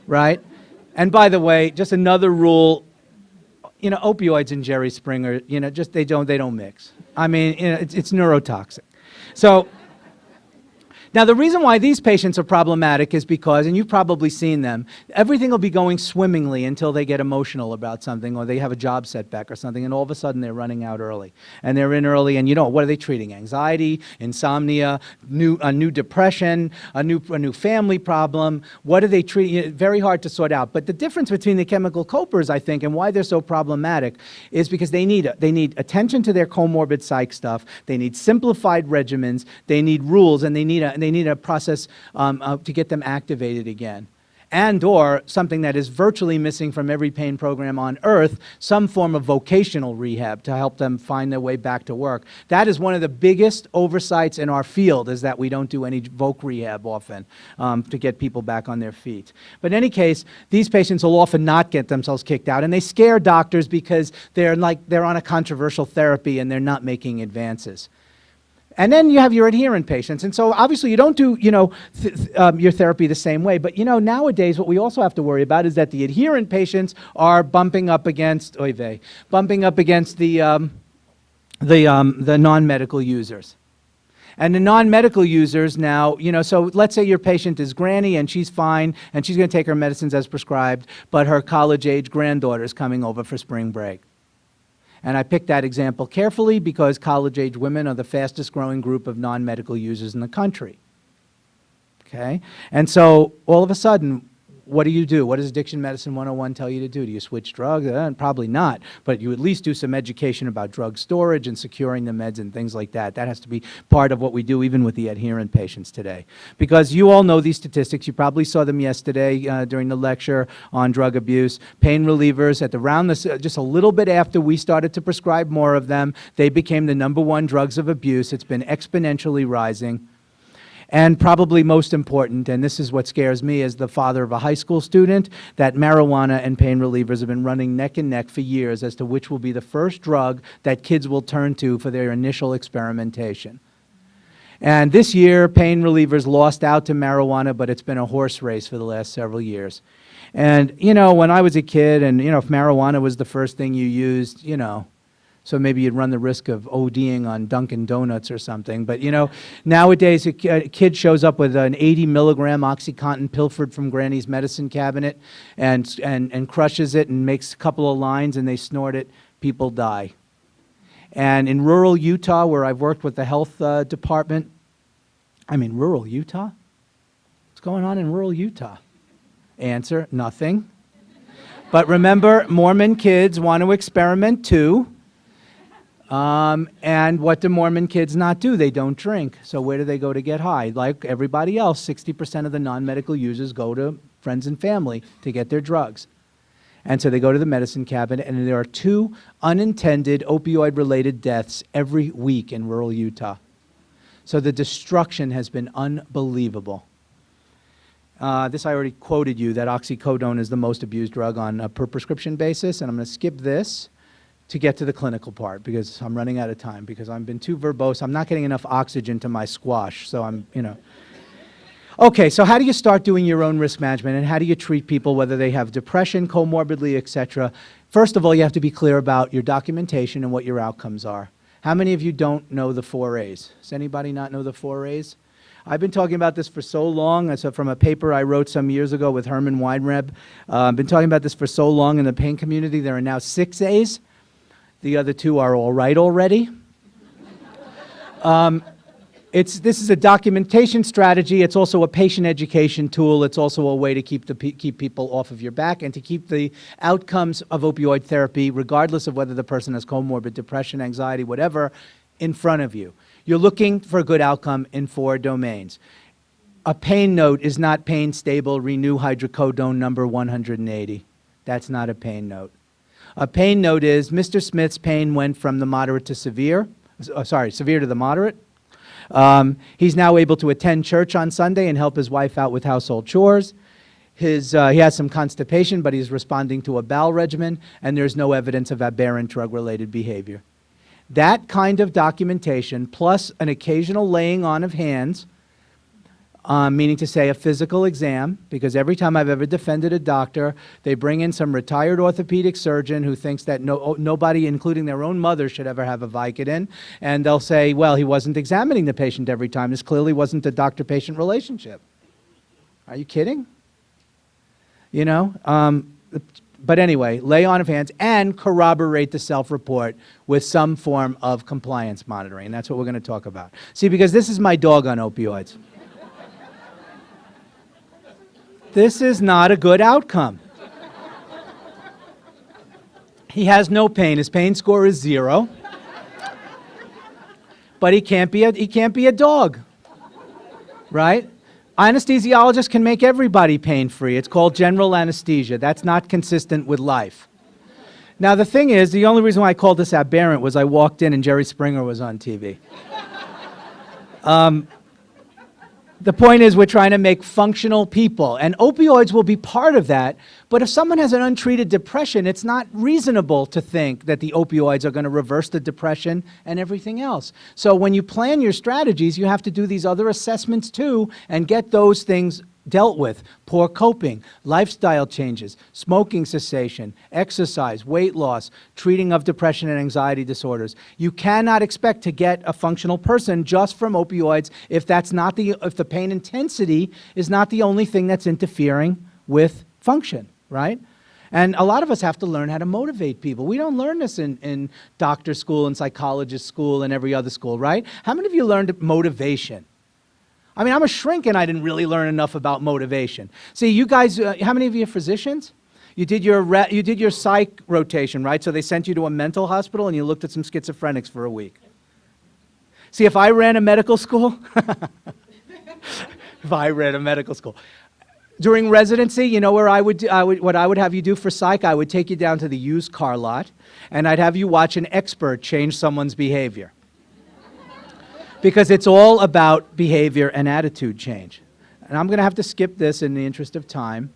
right? And by the way, just another rule, opioids and Jerry Springer, they don't mix. I mean, it's neurotoxic. So now, the reason why these patients are problematic is because, and you've probably seen them, everything will be going swimmingly until they get emotional about something or they have a job setback or something, and all of a sudden they're running out early. And they're in early, and what are they treating? Anxiety, insomnia, a new depression, a new family problem. What are they treating? Very hard to sort out. But the difference between the chemical copers, I think, and why they're so problematic is because they need attention to their comorbid psych stuff. They need simplified regimens. They need rules, and they need a process to get them activated again. And or something that is virtually missing from every pain program on earth, some form of vocational rehab to help them find their way back to work. That is one of the biggest oversights in our field, is that we don't do any voc rehab often to get people back on their feet. But in any case, these patients will often not get themselves kicked out, and they scare doctors because they're on a controversial therapy and they're not making advances. And then you have your adherent patients. And so obviously you don't do, your therapy the same way. But, nowadays what we also have to worry about is that the adherent patients are bumping up against the non-medical users. And the non-medical users now, so let's say your patient is Granny and she's fine and she's going to take her medicines as prescribed, but her college-age granddaughter is coming over for spring break. And I picked that example carefully because college-age women are the fastest growing group of non-medical users in the country. Okay? And so all of a sudden, what do you do? What does Addiction Medicine 101 tell you to do? Do you switch drugs? Probably not. But you at least do some education about drug storage and securing the meds and things like that. That has to be part of what we do even with the adherent patients today. Because you all know these statistics. You probably saw them yesterday during the lecture on drug abuse. Pain relievers, just a little bit after we started to prescribe more of them, they became the #1 drugs of abuse. It's been exponentially rising. And probably most important, and this is what scares me as the father of a high school student, that marijuana and pain relievers have been running neck and neck for years as to which will be the first drug that kids will turn to for their initial experimentation. And this year, pain relievers lost out to marijuana, but it's been a horse race for the last several years. And, when I was a kid and, if marijuana was the first thing you used, so maybe you'd run the risk of ODing on Dunkin' Donuts or something. But, nowadays a kid shows up with an 80-milligram OxyContin pilfered from Granny's medicine cabinet and crushes it and makes a couple of lines and they snort it. People die. And in rural Utah, where I've worked with the health department, rural Utah? What's going on in rural Utah? Answer, nothing. But remember, Mormon kids want to experiment too. And what do Mormon kids not do? They don't drink. So where do they go to get high? Like everybody else, 60% of the non-medical users go to friends and family to get their drugs. And so they go to the medicine cabinet, and there are 2 unintended opioid-related deaths every week in rural Utah. So the destruction has been unbelievable. This I already quoted you, that oxycodone is the most abused drug on a per prescription basis, and I'm going to skip this to get to the clinical part because I'm running out of time because I've been too verbose. I'm not getting enough oxygen to my squash, so Okay, so how do you start doing your own risk management and how do you treat people, whether they have depression, comorbidly, etc.? First of all, you have to be clear about your documentation and what your outcomes are. How many of you don't know the 4A's? Does anybody not know the 4A's? I've been talking about this for so long. It's from a paper I wrote some years ago with Herman Weinreb. I've been talking about this for so long in the pain community. There are now 6 A's. The other 2 are all right already. This is a documentation strategy. It's also a patient education tool. It's also a way to keep people off of your back and to keep the outcomes of opioid therapy, regardless of whether the person has comorbid depression, anxiety, whatever, in front of you. You're looking for a good outcome in 4 domains. A pain note is not pain stable, renew hydrocodone number 180. That's not a pain note. A pain note is Mr. Smith's pain went from the moderate to severe, severe to the moderate. He's now able to attend church on Sunday and help his wife out with household chores. He has some constipation, but he's responding to a bowel regimen, and there's no evidence of aberrant drug-related behavior. That kind of documentation, plus an occasional laying on of hands, meaning to say a physical exam, because every time I've ever defended a doctor, they bring in some retired orthopedic surgeon who thinks that nobody, including their own mother, should ever have a Vicodin, and they'll say, well, he wasn't examining the patient every time. This clearly wasn't a doctor-patient relationship. Are you kidding? You know? But anyway, lay on of hands and corroborate the self-report with some form of compliance monitoring. And that's what we're going to talk about. See, because this is my dog on opioids. This is not a good outcome. He has no pain. His pain score is 0. But he can't be a dog, right? Anesthesiologists can make everybody pain-free. It's called general anesthesia. That's not consistent with life. Now, the thing is, the only reason why I called this aberrant was I walked in and Jerry Springer was on TV. The point is we're trying to make functional people, and opioids will be part of that, but if someone has an untreated depression, it's not reasonable to think that the opioids are going to reverse the depression and everything else. So when you plan your strategies, you have to do these other assessments too and get those things dealt with. Poor coping, lifestyle changes, smoking cessation, exercise, weight loss, treating of depression and anxiety disorders. You cannot expect to get a functional person just from opioids if the pain intensity is not the only thing that's interfering with function, right? And a lot of us have to learn how to motivate people. We don't learn this in doctor school and psychologist school and every other school, right? How many of you learned motivation? I mean, I'm a shrink and I didn't really learn enough about motivation. See, you guys, how many of you are physicians? You did your psych rotation, right? So they sent you to a mental hospital and you looked at some schizophrenics for a week. See, if I ran a medical school, during residency, you know where what I would have you do for psych? I would take you down to the used car lot and I'd have you watch an expert change someone's behavior. Because it's all about behavior and attitude change. And I'm going to have to skip this in the interest of time.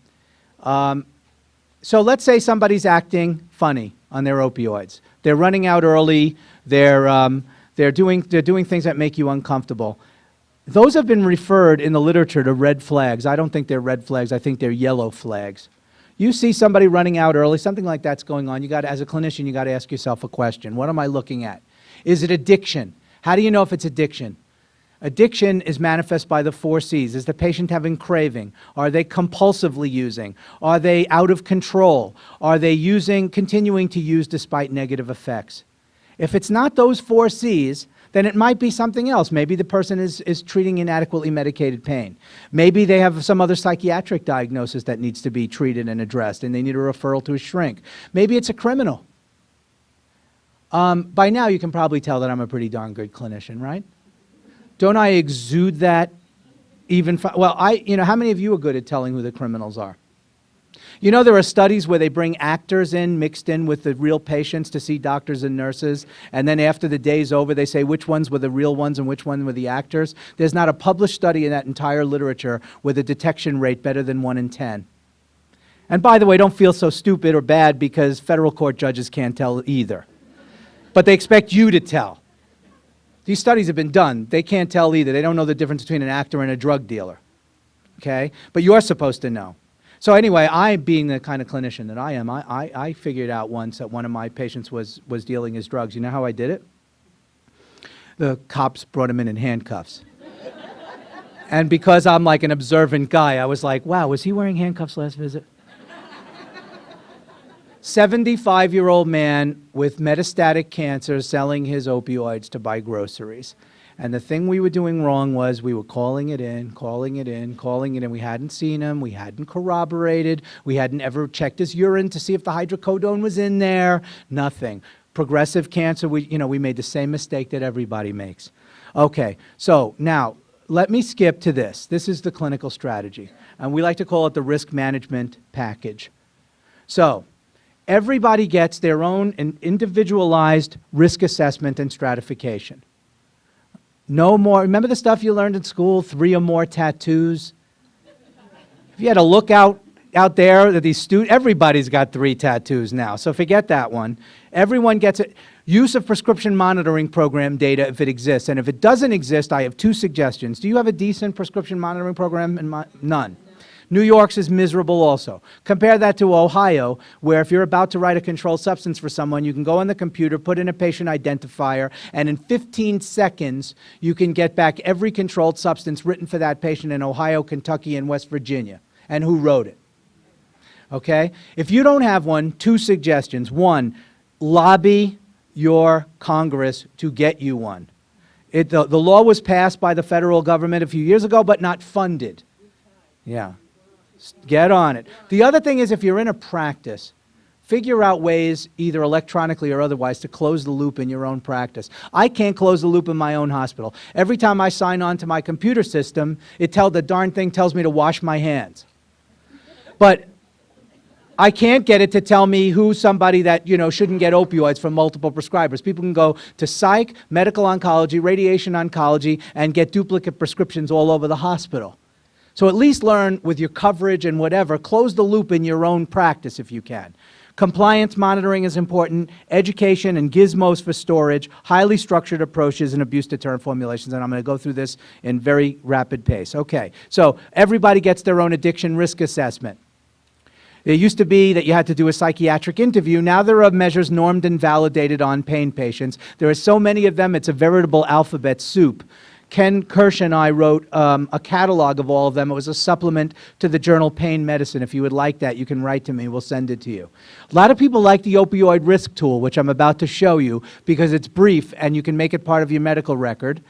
So let's say somebody's acting funny on their opioids. They're running out early. They're doing things that make you uncomfortable. Those have been referred in the literature to red flags. I don't think they're red flags. I think they're yellow flags. You see somebody running out early, something like that's going on. As a clinician, you got to ask yourself a question. What am I looking at? Is it addiction? How do you know if it's addiction? Addiction is manifest by the 4 C's. Is the patient having craving? Are they compulsively using? Are they out of control? Are they continuing to use despite negative effects? If it's not those 4 C's, then it might be something else. Maybe the person is treating inadequately medicated pain. Maybe they have some other psychiatric diagnosis that needs to be treated and addressed, and they need a referral to a shrink. Maybe it's a criminal. By now, you can probably tell that I'm a pretty darn good clinician, right? Don't I exude that even... how many of you are good at telling who the criminals are? You know, there are studies where they bring actors mixed in with the real patients to see doctors and nurses, and then after the day's over, they say which ones were the real ones and which one were the actors. There's not a published study in that entire literature with a detection rate better than 1 in 10. And by the way, don't feel so stupid or bad because federal court judges can't tell either. But they expect you to tell. These studies have been done. They can't tell either. They don't know the difference between an actor and a drug dealer. Okay? But you're supposed to know. So anyway, I, being the kind of clinician that I am, I figured out once that one of my patients was dealing his drugs. You know how I did it? The cops brought him in handcuffs. And because I'm like an observant guy, I was like, wow, was he wearing handcuffs last visit? 75-year-old man with metastatic cancer selling his opioids to buy groceries. And the thing we were doing wrong was we were calling it in. We hadn't seen him. We hadn't corroborated. We hadn't ever checked his urine to see if the hydrocodone was in there. Nothing. Progressive cancer, we made the same mistake that everybody makes. Okay, so now let me skip to this. This is the clinical strategy. And we like to call it the risk management package. So everybody gets their own individualized risk assessment and stratification. No more, remember the stuff you learned in school, 3 or more tattoos? If you had to look out there that everybody's got 3 tattoos now, so forget that one. Everyone gets it. Use of prescription monitoring program data if it exists, and if it doesn't exist, I have 2 suggestions. Do you have a decent prescription monitoring program? None. New York's is miserable also. Compare that to Ohio, where if you're about to write a controlled substance for someone, you can go on the computer, put in a patient identifier, and in 15 seconds, you can get back every controlled substance written for that patient in Ohio, Kentucky, and West Virginia, and who wrote it. Okay? If you don't have one, 2 suggestions. 1, lobby your Congress to get you one. The law was passed by the federal government a few years ago, but not funded. Yeah. Get on it. The other thing is, if you're in a practice, figure out ways, either electronically or otherwise, to close the loop in your own practice. I can't close the loop in my own hospital. Every time I sign on to my computer system, the darn thing tells me to wash my hands. But I can't get it to tell me who's somebody that, shouldn't get opioids from multiple prescribers. People can go to psych, medical oncology, radiation oncology, and get duplicate prescriptions all over the hospital. So at least learn with your coverage and whatever, close the loop in your own practice if you can. Compliance monitoring is important, education and gizmos for storage, highly structured approaches and abuse deterrent formulations, and I'm going to go through this in very rapid pace. Okay, so everybody gets their own addiction risk assessment. It used to be that you had to do a psychiatric interview. Now there are measures normed and validated on pain patients. There are so many of them, it's a veritable alphabet soup. Ken Kirsch and I wrote a catalog of all of them. It was a supplement to the journal Pain Medicine. If you would like that, you can write to me. We'll send it to you. A lot of people like the opioid risk tool, which I'm about to show you, because it's brief and you can make it part of your medical record.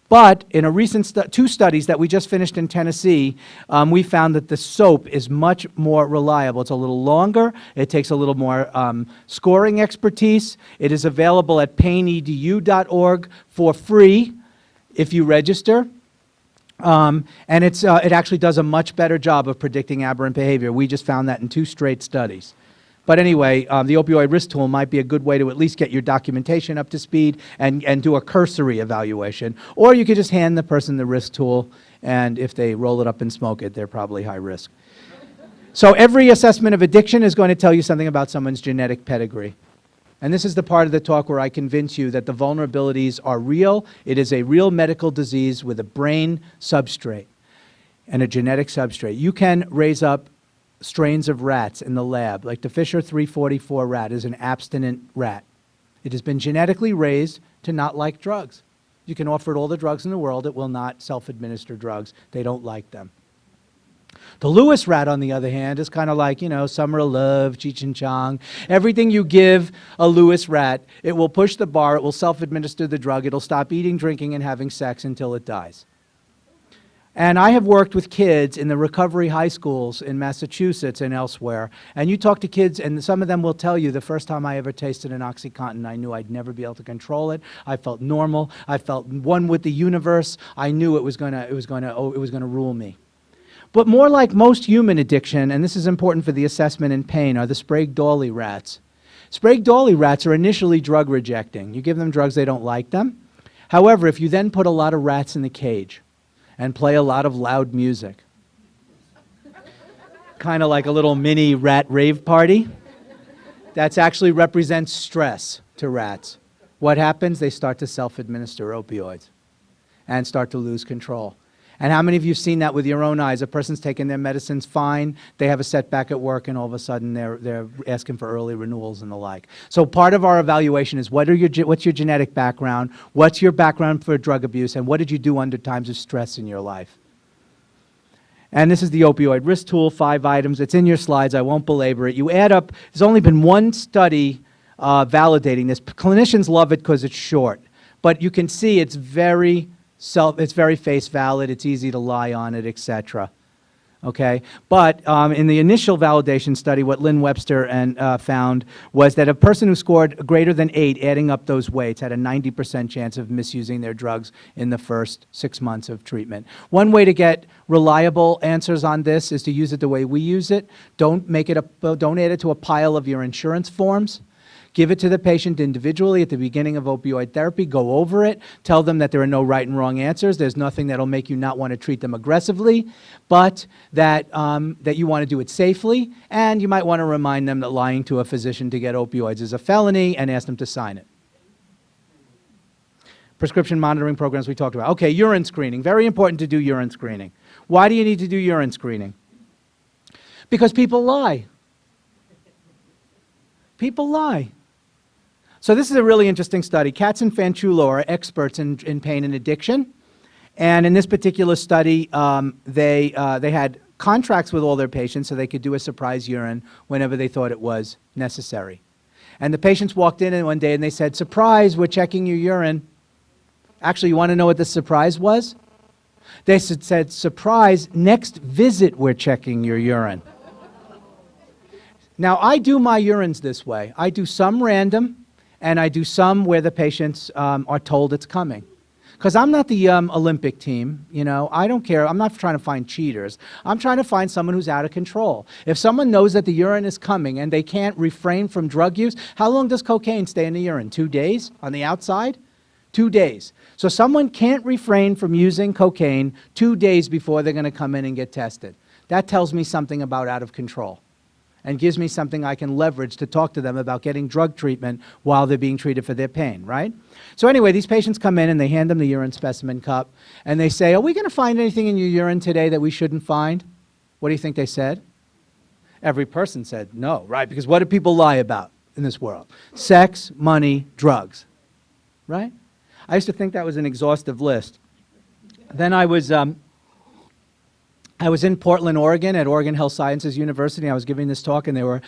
But in a recent 2 studies that we just finished in Tennessee, we found that the SOAP is much more reliable. It's a little longer. It takes a little more scoring expertise. It is available at painedu.org for free if you register. And it actually does a much better job of predicting aberrant behavior. We just found that in 2 straight studies. But anyway, the opioid risk tool might be a good way to at least get your documentation up to speed and do a cursory evaluation. Or you could just hand the person the risk tool, and if they roll it up and smoke it, they're probably high risk. So every assessment of addiction is going to tell you something about someone's genetic pedigree. And this is the part of the talk where I convince you that the vulnerabilities are real. It is a real medical disease with a brain substrate and a genetic substrate. You can raise up strains of rats in the lab, like the Fisher 344 rat is an abstinent rat. It has been genetically raised to not like drugs. You can offer it all the drugs in the world, it will not self-administer drugs. They don't like them. The Lewis rat, on the other hand, is kind of like, Summer of Love, Cheech and Chong. Everything you give a Lewis rat, it will push the bar, it will self-administer the drug, it'll stop eating, drinking, and having sex until it dies. And I have worked with kids in the recovery high schools in Massachusetts and elsewhere, and you talk to kids, and some of them will tell you the first time I ever tasted an OxyContin, I knew I'd never be able to control it. I felt normal. I felt one with the universe. I knew it was going to rule me. But more like most human addiction, and this is important for the assessment in pain, are the Sprague-Dawley rats. Sprague-Dawley rats are initially drug rejecting. You give them drugs, they don't like them. However, if you then put a lot of rats in the cage and play a lot of loud music, kind of like a little mini rat rave party, that actually represents stress to rats. What happens? They start to self-administer opioids and start to lose control. And how many of you have seen that with your own eyes? A person's taking their medicines fine, they have a setback at work, and all of a sudden they're asking for early renewals and the like. So part of our evaluation is what's your genetic background, what's your background for drug abuse, and what did you do under times of stress in your life? And this is the opioid risk tool, 5 items. It's in your slides. I won't belabor it. You add up, there's only been one study validating this. Clinicians love it because it's short. But you can see it's very face valid. It's easy to lie on it, etc. Okay? But in the initial validation study, what Lynn Webster found was that a person who scored greater than 8, adding up those weights, had a 90% chance of misusing their drugs in the first 6 months of treatment. One way to get reliable answers on this is to use it the way we use it. Don't add it to a pile of your insurance forms. Give it to the patient individually at the beginning of opioid therapy. Go over it. Tell them that there are no right and wrong answers. There's nothing that'll make you not want to treat them aggressively, but that you want to do it safely. And you might want to remind them that lying to a physician to get opioids is a felony and ask them to sign it. Prescription monitoring programs we talked about. Okay, urine screening. Very important to do urine screening. Why do you need to do urine screening? Because people lie. People lie. So this is a really interesting study. Katz and Fanchulo are experts in pain and addiction. And in this particular study, they had contracts with all their patients so they could do a surprise urine whenever they thought it was necessary. And the patients walked in one day and they said, "Surprise, we're checking your urine." Actually, you want to know what the surprise was? They said, "Surprise, next visit we're checking your urine." Now, I do my urines this way. I do some random, and I do some where the patients are told it's coming. Because I'm not the Olympic team, you know. I don't care. I'm not trying to find cheaters. I'm trying to find someone who's out of control. If someone knows that the urine is coming and they can't refrain from drug use, how long does cocaine stay in the urine? 2 days on the outside? 2 days. So someone can't refrain from using cocaine 2 days before they're going to come in and get tested. That tells me something about out of control, and gives me something I can leverage to talk to them about getting drug treatment while they're being treated for their pain, right? So anyway, these patients come in and they hand them the urine specimen cup, and they say, "Are we going to find anything in your urine today that we shouldn't find?" What do you think they said? Every person said no, right? Because what do people lie about in this world? Sex, money, drugs, right? I used to think that was an exhaustive list. Then I was in Portland, Oregon, at Oregon Health Sciences University. I was giving this talk, and there were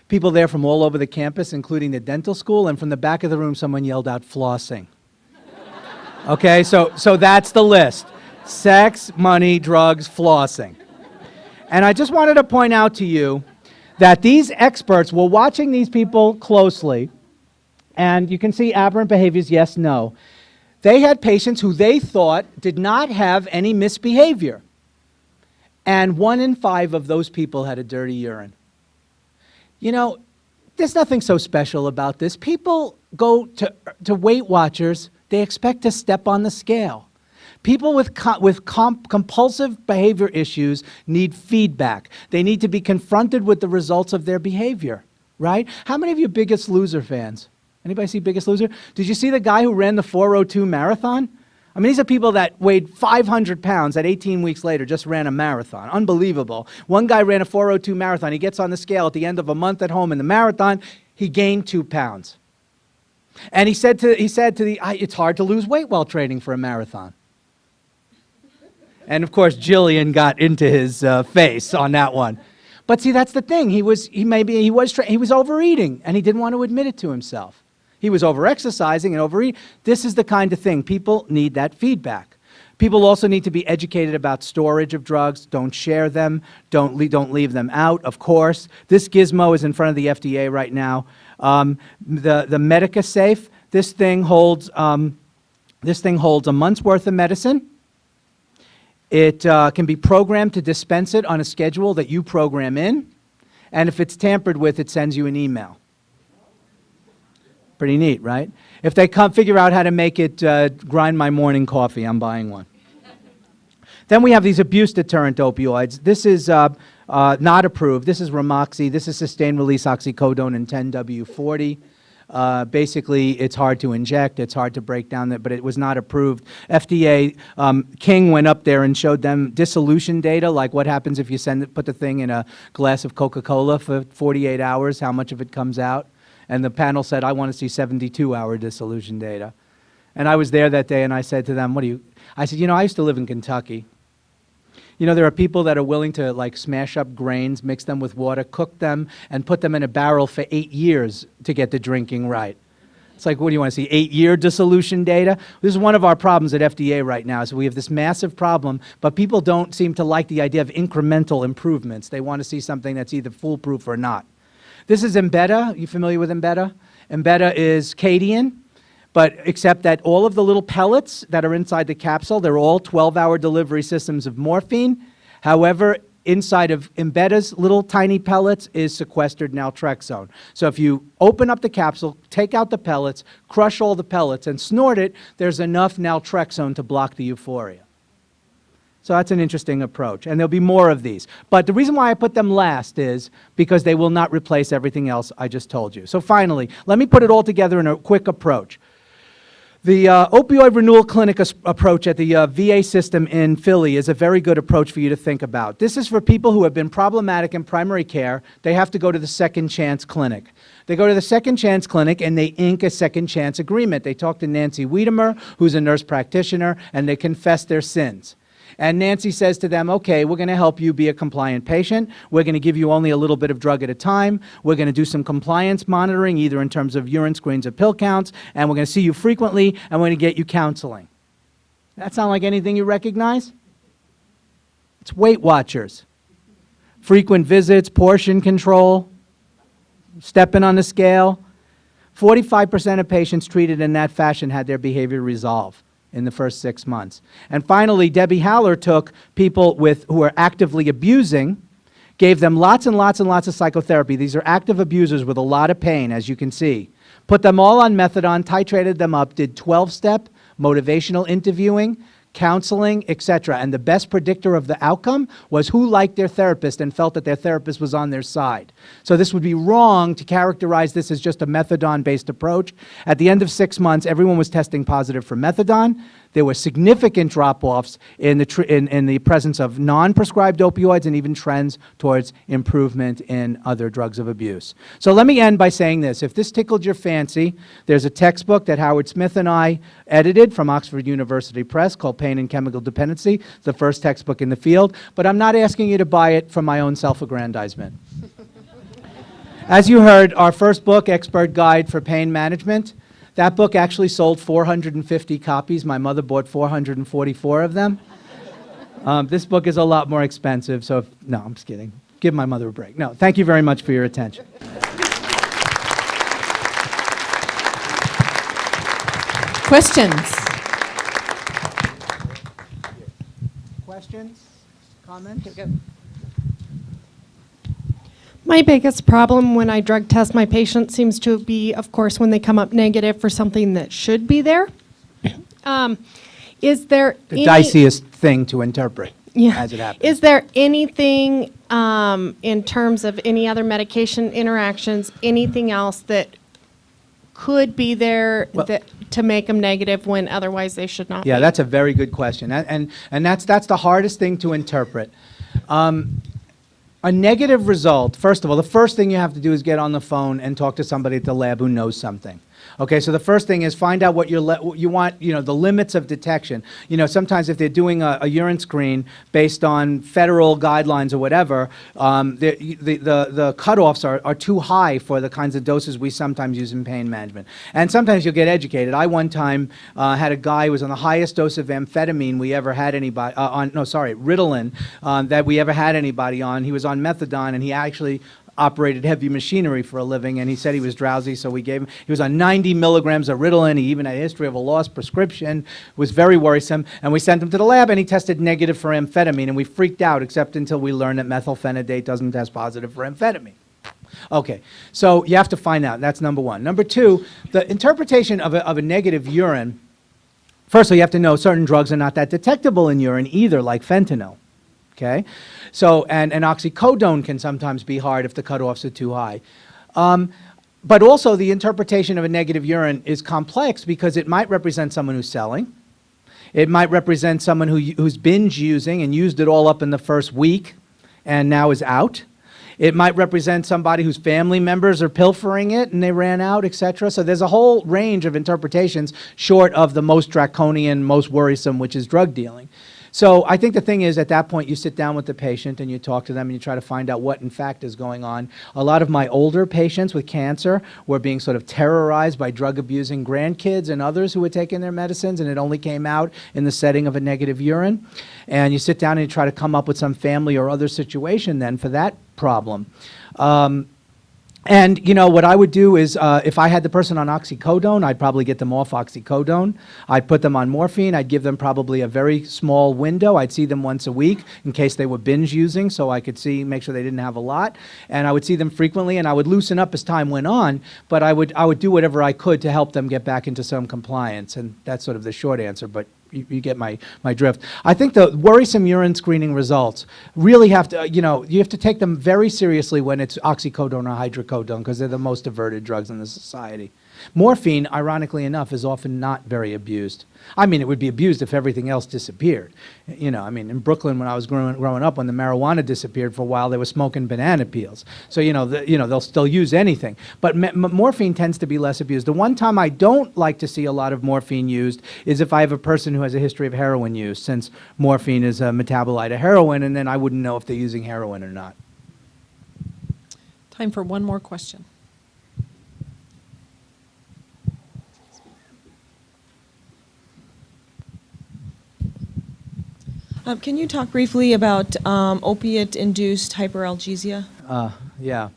people there from all over the campus, including the dental school, and from the back of the room, someone yelled out, "Flossing." Okay, so that's the list. Sex, money, drugs, flossing. And I just wanted to point out to you that these experts were watching these people closely, and you can see aberrant behaviors, yes, no. They had patients who they thought did not have any misbehavior. And 1 in 5 of those people had a dirty urine. You know, there's nothing so special about this. People go to Weight Watchers, they expect to step on the scale. People with compulsive behavior issues need feedback. They need to be confronted with the results of their behavior, right? How many of you are Biggest Loser fans? Anybody see Biggest Loser? Did you see the guy who ran the 4:02 marathon? I mean, these are people that weighed 500 pounds that 18 weeks later just ran a marathon. Unbelievable. One guy ran a 4:02 marathon. He gets on the scale at the end of a month at home in the marathon. He gained 2 pounds. And he said it's hard to lose weight while training for a marathon. And of course, Jillian got into his face on that one. But see, that's the thing. He was overeating, and he didn't want to admit it to himself. He was over-exercising and overeating. This is the kind of thing. People need that feedback. People also need to be educated about storage of drugs. Don't share them. Don't leave them out, of course. This gizmo is in front of the FDA right now. The Medica Safe, this thing holds a month's worth of medicine. It can be programmed to dispense it on a schedule that you program in. And if it's tampered with, it sends you an email. Pretty neat, right? If they can't figure out how to make it grind my morning coffee, I'm buying one. Then we have these abuse deterrent opioids. This is not approved. This is Ramoxi. This is sustained release oxycodone and 10W40. Basically, it's hard to inject, it's hard to break down, but it was not approved. FDA, King went up there and showed them dissolution data, like what happens if you put the thing in a glass of Coca-Cola for 48 hours, how much of it comes out. And the panel said, I want to see 72-hour dissolution data. And I was there that day, and I said to them, I said, I used to live in Kentucky. There are people that are willing to like smash up grains, mix them with water, cook them, and put them in a barrel for 8 years to get the drinking right. It's like, what do you want to see, 8-year dissolution data? This is one of our problems at FDA right now, is we have this massive problem, but people don't seem to like the idea of incremental improvements. They want to see something that's either foolproof or not. This is Embeda. You familiar with Embeda? Embeda is Cadian, but except that all of the little pellets that are inside the capsule, they're all 12-hour delivery systems of morphine. However, inside of Embeda's little tiny pellets is sequestered naltrexone. So if you open up the capsule, take out the pellets, crush all the pellets, and snort it, there's enough naltrexone to block the euphoria. So that's an interesting approach, and there'll be more of these. But the reason why I put them last is because they will not replace everything else I just told you. So finally, let me put it all together in a quick approach. The opioid renewal clinic approach at the VA system in Philly is a very good approach for you to think about. This is for people who have been problematic in primary care. They have to go to the Second Chance Clinic. They go to the Second Chance Clinic and they ink a second chance agreement. They talk to Nancy Wiedemer, who's a nurse practitioner, and they confess their sins. And Nancy says to them, okay, we're going to help you be a compliant patient. We're going to give you only a little bit of drug at a time. We're going to do some compliance monitoring, either in terms of urine screens or pill counts, and we're going to see you frequently, and we're going to get you counseling. That sound like anything you recognize? It's Weight Watchers. Frequent visits, portion control, stepping on the scale. 45% of patients treated in that fashion had their behavior resolve in the first 6 months. And finally, Debbie Haller took people who are actively abusing, gave them lots and lots and lots of psychotherapy. These are active abusers with a lot of pain, as you can see. Put them all on methadone, titrated them up, did 12-step motivational interviewing, counseling, etc. And the best predictor of the outcome was who liked their therapist and felt that their therapist was on their side. So this would be wrong to characterize this as just a methadone-based approach. At the end of 6 months, everyone was testing positive for methadone. There were significant drop-offs in the presence of non-prescribed opioids and even trends towards improvement in other drugs of abuse. So let me end by saying this. If this tickled your fancy, there's a textbook that Howard Smith and I edited from Oxford University Press called Pain and Chemical Dependency. It's the first textbook in the field, but I'm not asking you to buy it for my own self-aggrandizement. As you heard, our first book, Expert Guide for Pain Management, that book actually sold 450 copies. My mother bought 444 of them. This book is a lot more expensive, so no, I'm just kidding. Give my mother a break. No, thank you very much for your attention. Questions? Questions? Comments? My biggest problem when I drug test my patients seems to be, of course, when they come up negative for something that should be there. Is there The diciest thing to interpret as it happens. Is there anything in terms of any other medication interactions, anything else that could be there to make them negative when otherwise they should not be? Yeah, that's a very good question. And that's the hardest thing to interpret. A negative result, first of all, the first thing you have to do is get on the phone and talk to somebody at the lab who knows something. Okay, so the first thing is find out what you want, the limits of detection. Sometimes if they're doing a urine screen based on federal guidelines or whatever, the cutoffs are too high for the kinds of doses we sometimes use in pain management. And sometimes you'll get educated. I one time had a guy who was on the highest dose of amphetamine we ever had anybody Ritalin that we ever had anybody on. He was on methadone, and he actually operated heavy machinery for a living, and he said he was drowsy, so we gave him, he was on 90 milligrams of Ritalin. He even had a history of a lost prescription, was very worrisome, and we sent him to the lab, and he tested negative for amphetamine, and we freaked out, except until we learned that methylphenidate doesn't test positive for amphetamine. Okay, so you have to find out. That's number one. Number two, the interpretation of a negative urine, first of all, you have to know certain drugs are not that detectable in urine either, like fentanyl. Okay, so and oxycodone can sometimes be hard if the cutoffs are too high. But also the interpretation of a negative urine is complex because it might represent someone who's selling. It might represent someone who's binge using and used it all up in the first week and now is out. It might represent somebody whose family members are pilfering it and they ran out, etc. So there's a whole range of interpretations short of the most draconian, most worrisome, which is drug dealing. So I think the thing is, at that point, you sit down with the patient and you talk to them and you try to find out what in fact is going on. A lot of my older patients with cancer were being sort of terrorized by drug-abusing grandkids and others who were taking their medicines, and it only came out in the setting of a negative urine. And you sit down and you try to come up with some family or other situation then for that problem. And, you know, what I would do is, if I had the person on oxycodone, I'd probably get them off oxycodone. I'd put them on morphine. I'd give them probably a very small window. I'd see them once a week in case they were binge using, so I could make sure they didn't have a lot. And I would see them frequently, and I would loosen up as time went on, but I would do whatever I could to help them get back into some compliance. And that's sort of the short answer, but you get my drift. I think the worrisome urine screening results really have to, you have to take them very seriously when it's oxycodone or hydrocodone, because they're the most averted drugs in the society. Morphine, ironically enough, is often not very abused. I mean, it would be abused if everything else disappeared. I mean, in Brooklyn when I was growing up, when the marijuana disappeared for a while, they were smoking banana peels. So, they'll still use anything. But morphine tends to be less abused. The one time I don't like to see a lot of morphine used is if I have a person who has a history of heroin use, since morphine is a metabolite of heroin, and then I wouldn't know if they're using heroin or not. Time for one more question. Can you talk briefly about opiate-induced hyperalgesia? Yeah.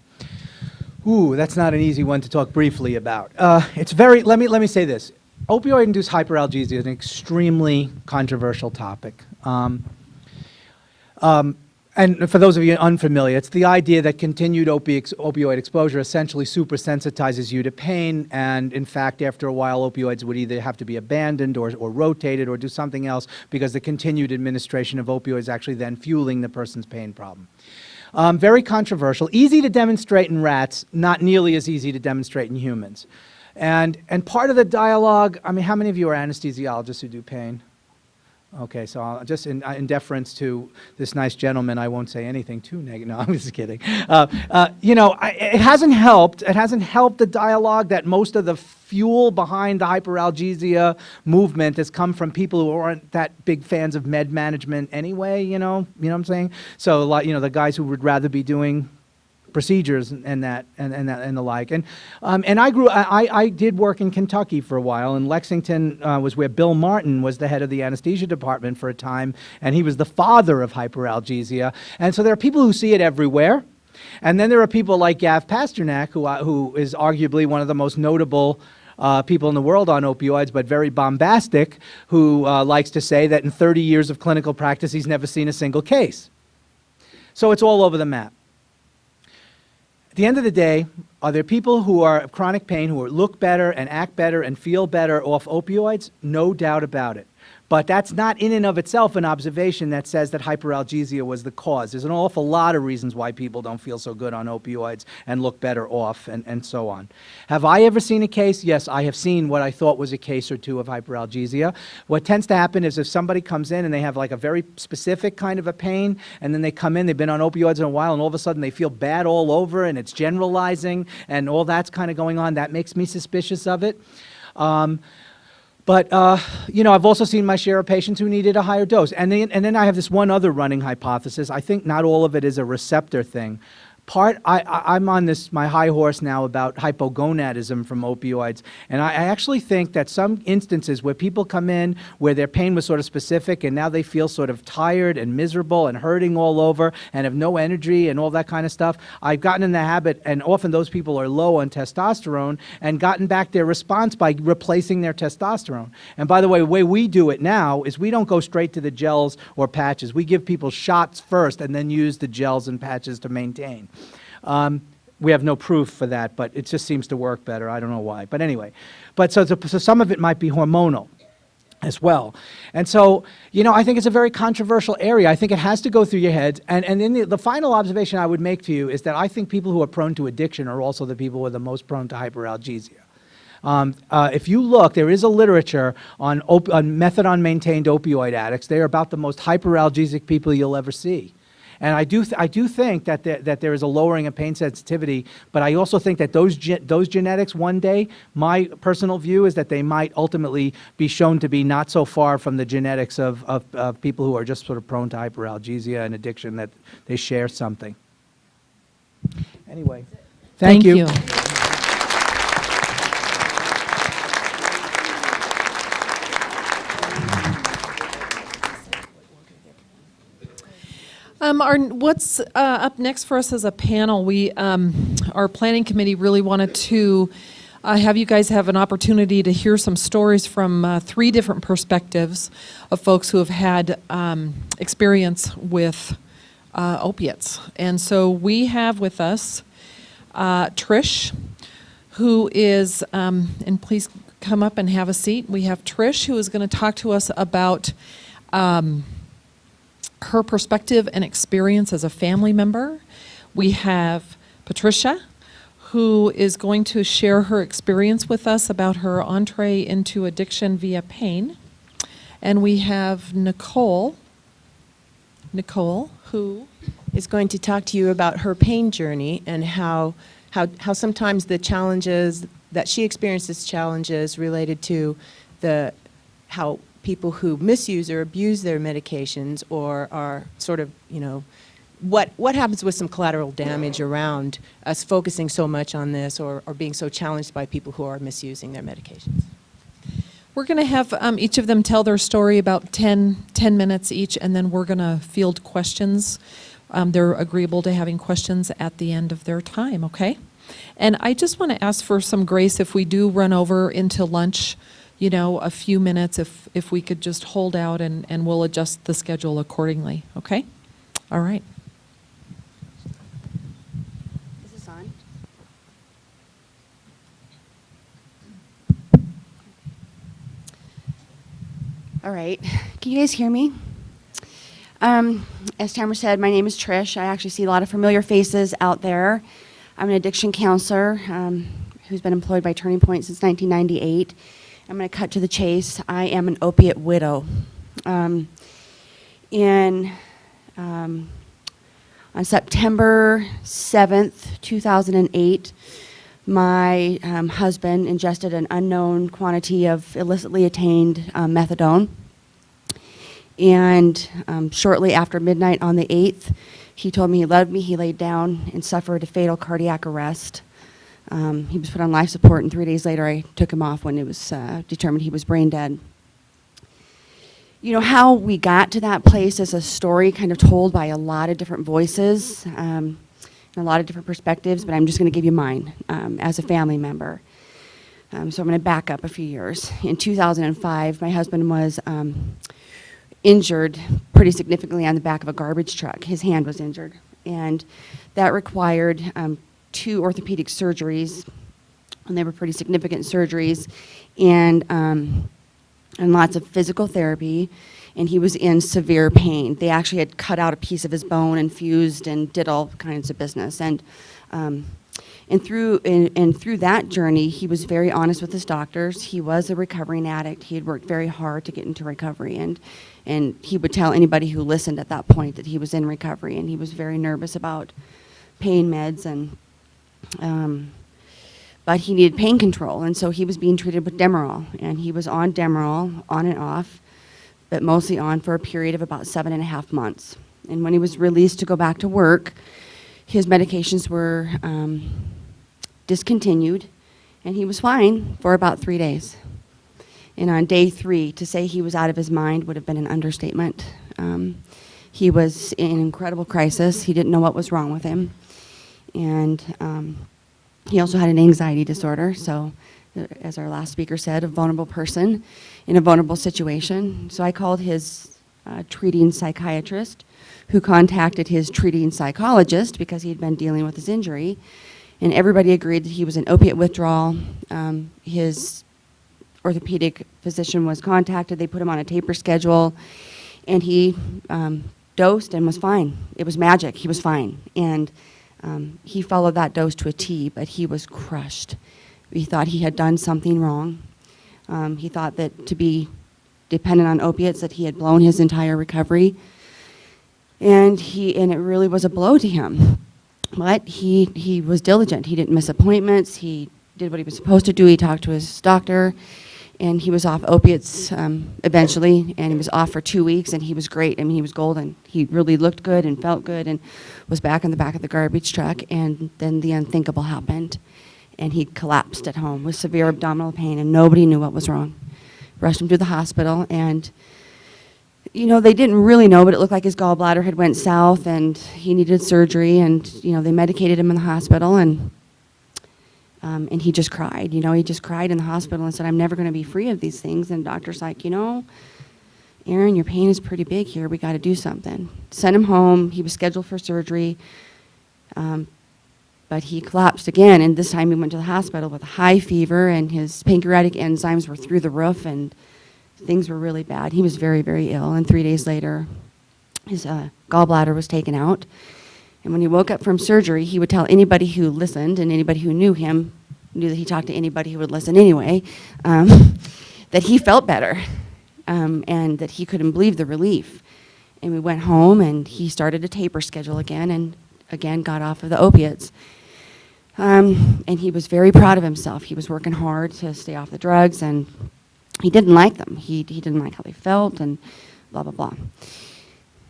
Ooh, that's not an easy one to talk briefly about. It's very, let me say this. Opioid-induced hyperalgesia is an extremely controversial topic. And for those of you unfamiliar, it's the idea that continued opioid exposure essentially supersensitizes you to pain, and in fact, after a while, opioids would either have to be abandoned or rotated or do something else, because the continued administration of opioids actually then fueling the person's pain problem. Very controversial, easy to demonstrate in rats, not nearly as easy to demonstrate in humans. And part of the dialogue, I mean, how many of you are anesthesiologists who do pain? Okay, so I'll just in deference to this nice gentleman, I won't say anything too negative. No, I'm just kidding. It hasn't helped. It hasn't helped the dialogue that most of the fuel behind the hyperalgesia movement has come from people who aren't that big fans of med management anyway. You know what I'm saying? So a lot, the guys who would rather be doing procedures and the like. And I did work in Kentucky for a while, and Lexington was where Bill Martin was the head of the anesthesia department for a time, and he was the father of hyperalgesia. And so there are people who see it everywhere. And then there are people like Gav Pasternak, who is arguably one of the most notable people in the world on opioids, but very bombastic, who likes to say that in 30 years of clinical practice, he's never seen a single case. So it's all over the map. At the end of the day, are there people who are of chronic pain who look better and act better and feel better off opioids? No doubt about it. But that's not in and of itself an observation that says that hyperalgesia was the cause. There's an awful lot of reasons why people don't feel so good on opioids and look better off and so on. Have I ever seen a case? Yes, I have seen what I thought was a case or two of hyperalgesia. What tends to happen is if somebody comes in and they have like a very specific kind of a pain, and then they come in, they've been on opioids in a while, and all of a sudden they feel bad all over, and it's generalizing, and all that's kind of going on, that makes me suspicious of it. But I've also seen my share of patients who needed a higher dose. And then I have this one other running hypothesis. I think not all of it is a receptor thing. I'm on my high horse now about hypogonadism from opioids, and I actually think that some instances where people come in where their pain was sort of specific and now they feel sort of tired and miserable and hurting all over and have no energy and all that kind of stuff, I've gotten in the habit, and often those people are low on testosterone, and gotten back their response by replacing their testosterone. And by the way we do it now is we don't go straight to the gels or patches. We give people shots first and then use the gels and patches to maintain. We have no proof for that, but it just seems to work better. I don't know why. But anyway, so some of it might be hormonal. as well. And so, I think it's a very controversial area. I think it has to go through your heads. And then the final observation I would make to you is that I think people who are prone to addiction are also the people who are the most prone to hyperalgesia. If you look, there is a literature on methadone-maintained opioid addicts. They are about the most hyperalgesic people you'll ever see. And I do think that there is a lowering of pain sensitivity, but I also think that those genetics one day, my personal view is that they might ultimately be shown to be not so far from the genetics of people who are just sort of prone to hyperalgesia and addiction, that they share something. Anyway, thank you. What's up next for us as a panel? Our planning committee really wanted to have you guys have an opportunity to hear some stories from 3 different perspectives of folks who have had experience with opiates. And so we have with us Trish, who is, and please come up and have a seat. We have Trish, who is going to talk to us about her perspective and experience as a family member. We have Patricia, who is going to share her experience with us about her entree into addiction via pain. And we have Nicole, who is going to talk to you about her pain journey and how sometimes the challenges that she experiences, challenges related to how people who misuse or abuse their medications or are sort of, what happens with some collateral damage around us focusing so much on this or being so challenged by people who are misusing their medications. we're going to have each of them tell their story about 10 minutes each, and then we're going to field questions. They're agreeable to having questions at the end of their time, okay? And I just want to ask for some grace if we do run over into lunch, a few minutes, if we could just hold out and we'll adjust the schedule accordingly, okay? All right. Is this on? All right. Can you guys hear me? As Tamara said, my name is Trish. I actually see a lot of familiar faces out there. I'm an addiction counselor who's been employed by Turning Point since 1998. I'm going to cut to the chase. I am an opiate widow. On September 7th, 2008, my husband ingested an unknown quantity of illicitly attained methadone. And shortly after midnight on the 8th, he told me he loved me. He laid down and suffered a fatal cardiac arrest. He was put on life support, and 3 days later I took him off when it was determined he was brain dead. How we got to that place is a story kind of told by a lot of different voices and a lot of different perspectives, but I'm just going to give you mine as a family member. So I'm going to back up a few years. In 2005, my husband was injured pretty significantly on the back of a garbage truck. His hand was injured, and that required 2 orthopedic surgeries, and they were pretty significant surgeries, and lots of physical therapy, and he was in severe pain. They actually had cut out a piece of his bone and fused and did all kinds of business. And through that journey, he was very honest with his doctors. He was a recovering addict. He had worked very hard to get into recovery, and he would tell anybody who listened at that point that he was in recovery, and he was very nervous about pain meds but he needed pain control, and so he was being treated with Demerol, and he was on Demerol on and off, but mostly on for a period of about 7.5 months. And when he was released to go back to work, his medications were discontinued, and he was fine for about 3 days. And on day 3, to say he was out of his mind would have been an understatement. He was in incredible crisis. He didn't know what was wrong with him. And he also had an anxiety disorder, so as our last speaker said, a vulnerable person in a vulnerable situation. So I called his treating psychiatrist, who contacted his treating psychologist because he had been dealing with his injury, and everybody agreed that he was in opiate withdrawal. His orthopedic physician was contacted. They put him on a taper schedule, and he dosed and was fine. It was magic. He was fine. And he followed that dose to a T, but he was crushed. He thought he had done something wrong. He thought that to be dependent on opiates, that he had blown his entire recovery. And it really was a blow to him. But he was diligent. He didn't miss appointments. He did what he was supposed to do. He talked to his doctor, and he was off opiates eventually, and he was off for 2 weeks, and he was great. I mean, he was golden. He really looked good and felt good and was back in the back of the garbage truck, and then the unthinkable happened, and he collapsed at home with severe abdominal pain, and nobody knew what was wrong. Rushed him to the hospital, and they didn't really know, but it looked like his gallbladder had went south, and he needed surgery, and they medicated him in the hospital, and he just cried. He just cried in the hospital and said, "I'm never going to be free of these things." And the doctor's like, "Aaron, your pain is pretty big here. We got to do something." Sent him home. He was scheduled for surgery, but he collapsed again, and this time he went to the hospital with a high fever, and his pancreatic enzymes were through the roof, and things were really bad. He was very, very ill, and 3 days later, his gallbladder was taken out. And when he woke up from surgery, he would tell anybody who listened, and anybody who knew him knew that he talked to anybody who would listen anyway, that he felt better, and that he couldn't believe the relief. And we went home, and he started a taper schedule again, and again got off of the opiates. And he was very proud of himself. He was working hard to stay off the drugs, and he didn't like them. He didn't like how they felt, and blah, blah, blah.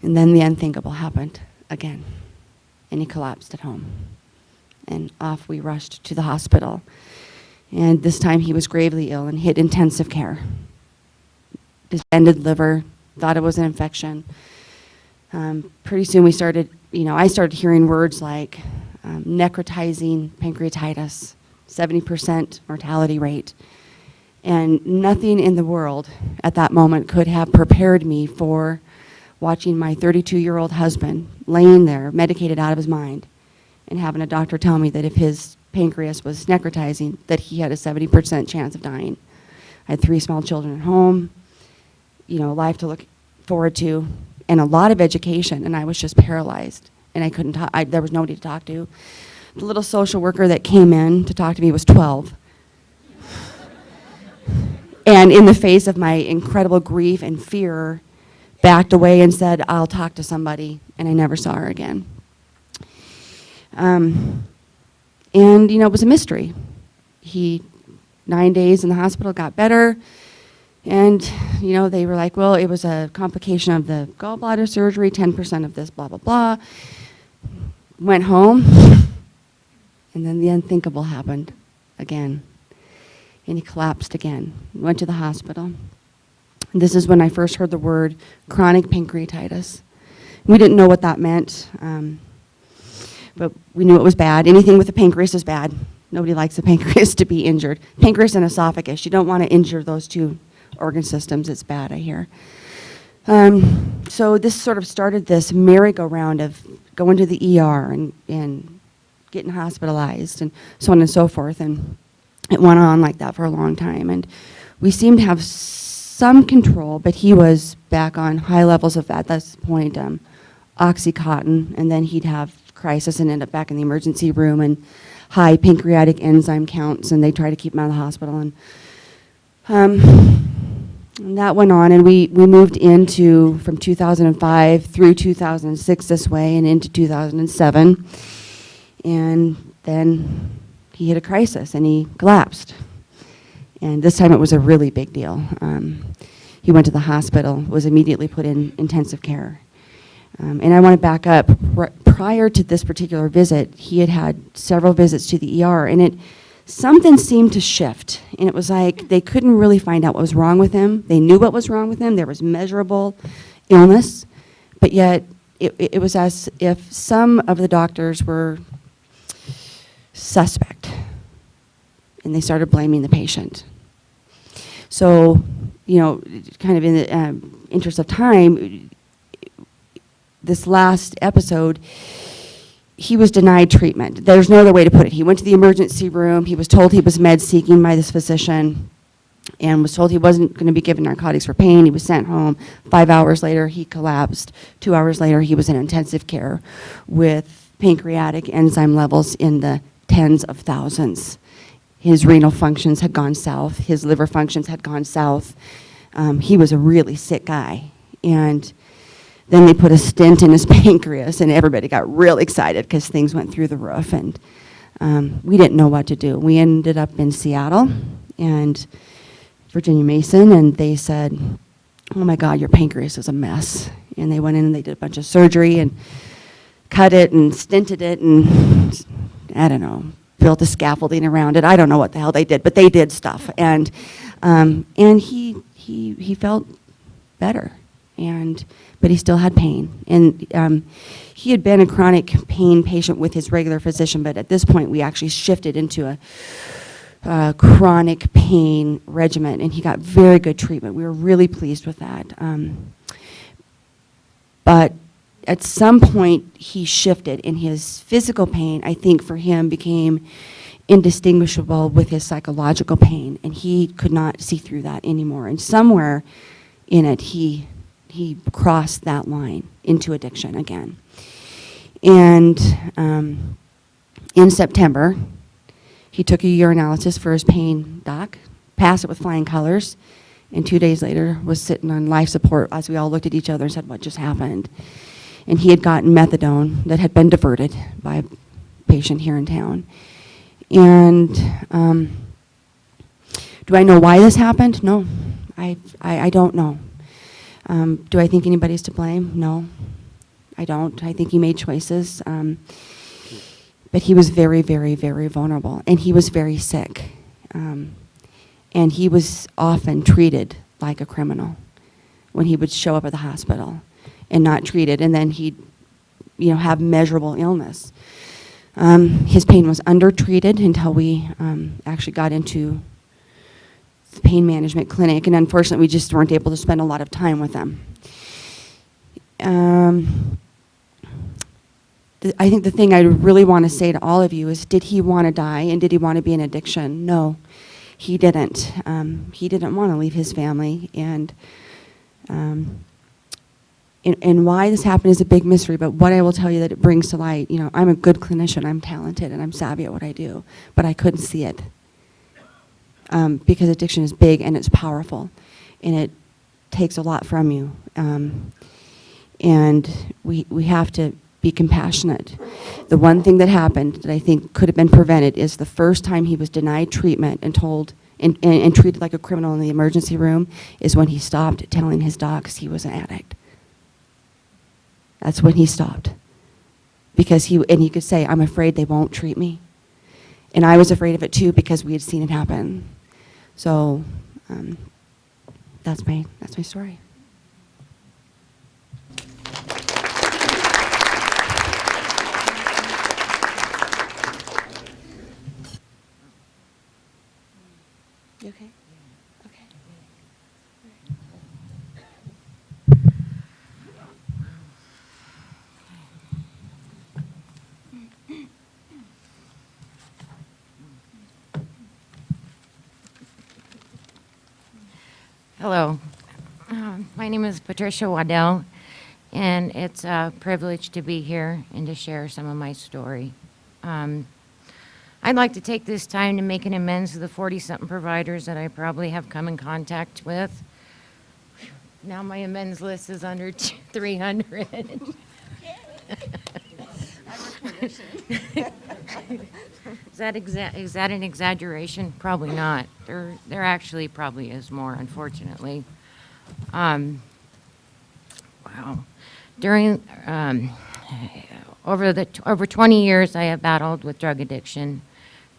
And then the unthinkable happened again, and he collapsed at home. And off we rushed to the hospital. And this time he was gravely ill and hit intensive care. Distended liver, thought it was an infection. Pretty soon I started hearing words like necrotizing pancreatitis, 70% mortality rate. And nothing in the world at that moment could have prepared me for watching my 32-year-old husband laying there, medicated out of his mind, and having a doctor tell me that if his pancreas was necrotizing, that he had a 70% chance of dying. I had 3 small children at home, life to look forward to, and a lot of education, and I was just paralyzed, and I couldn't talk. There was nobody to talk to. The little social worker that came in to talk to me was 12. And in the face of my incredible grief and fear, backed away and said, "I'll talk to somebody," and I never saw her again. It was a mystery. 9 days in the hospital, got better, and, they were like, well, it was a complication of the gallbladder surgery, 10% of this, blah, blah, blah. Went home, and then the unthinkable happened again. And he collapsed again. Went to the hospital. And this is when I first heard the word chronic pancreatitis. We didn't know what that meant, but we knew it was bad. Anything with the pancreas is bad. Nobody likes the pancreas to be injured. Pancreas and esophagus, you don't want to injure those 2 organ systems. It's bad, I hear. So this sort of started this merry-go-round of going to the ER and getting hospitalized and so on and so forth. And it went on like that for a long time. And we seemed to have some control, but he was back on high levels of, at this point, Oxycontin, and then he'd have crisis and end up back in the emergency room and high pancreatic enzyme counts, and they try to keep him out of the hospital. And that went on, and we moved into, from 2005 through 2006 this way, and into 2007. And then he hit a crisis, and he collapsed. And this time it was a really big deal. He went to the hospital, was immediately put in intensive care. And I want to back up. Prior to this particular visit, he had had several visits to the ER, and something seemed to shift. And it was like they couldn't really find out what was wrong with him. They knew what was wrong with him. There was measurable illness, but yet it was as if some of the doctors were suspect, and they started blaming the patient. So, kind of in the interest of time, this last episode, he was denied treatment. There's no other way to put it. He went to the emergency room. He was told he was med-seeking by this physician. and was told he wasn't going to be given narcotics for pain. He was sent home. 5 hours later, he collapsed. 2 hours later, he was in intensive care with pancreatic enzyme levels in the tens of thousands. His renal functions had gone south. His liver functions had gone south. He was a really sick guy. And then they put a stent in his pancreas, and everybody got real excited because things went through the roof. And we didn't know what to do. We ended up in Seattle and Virginia Mason, and they said, "Oh my God, your pancreas is a mess." And they went in and they did a bunch of surgery and cut it and stented it and, I don't know, built the scaffolding around it. I don't know what the hell they did, but they did stuff. And he felt better, but he still had pain. And he had been a chronic pain patient with his regular physician, but at this point we actually shifted into a chronic pain regimen, and he got very good treatment. We were really pleased with that. But at some point he shifted, and his physical pain, I think for him, became indistinguishable with his psychological pain, and he could not see through that anymore. And somewhere in it, he crossed that line into addiction again. And in September, he took a urinalysis for his pain doc, passed it with flying colors, and 2 days later was sitting on life support as we all looked at each other and said, "What just happened?" And he had gotten methadone that had been diverted by a patient here in town. And do I know why this happened? No, I don't know. Do I think anybody's to blame? No, I don't. I think he made choices. But he was very, very, very vulnerable, and he was very sick. And he was often treated like a criminal when he would show up at the hospital and not treated, and then he'd have measurable illness. His pain was undertreated until we actually got into the pain management clinic, and unfortunately we just weren't able to spend a lot of time with him. I think the thing I really want to say to all of you is, did he want to die, and did he want to be in addiction? No, he didn't. He didn't want to leave his family, and why this happened is a big mystery, but what I will tell you that it brings to light, I'm a good clinician, I'm talented, and I'm savvy at what I do, but I couldn't see it. Because addiction is big and it's powerful, and it takes a lot from you. And we have to be compassionate. The one thing that happened that I think could have been prevented is the first time he was denied treatment and told and treated like a criminal in the emergency room is when he stopped telling his docs he was an addict. That's when he stopped. Because he could say, "I'm afraid they won't treat me." And I was afraid of it too, because we had seen it happen. So that's my story. You okay? Okay. Hello. My name is Patricia Waddell, and it's a privilege to be here and to share some of my story. I'd like to take this time to make an amends to the 40-something providers that I probably have come in contact with. Now my amends list is under 300. Is that an exaggeration? Probably not. There actually probably is more, unfortunately. Wow. During over 20 years, I have battled with drug addiction.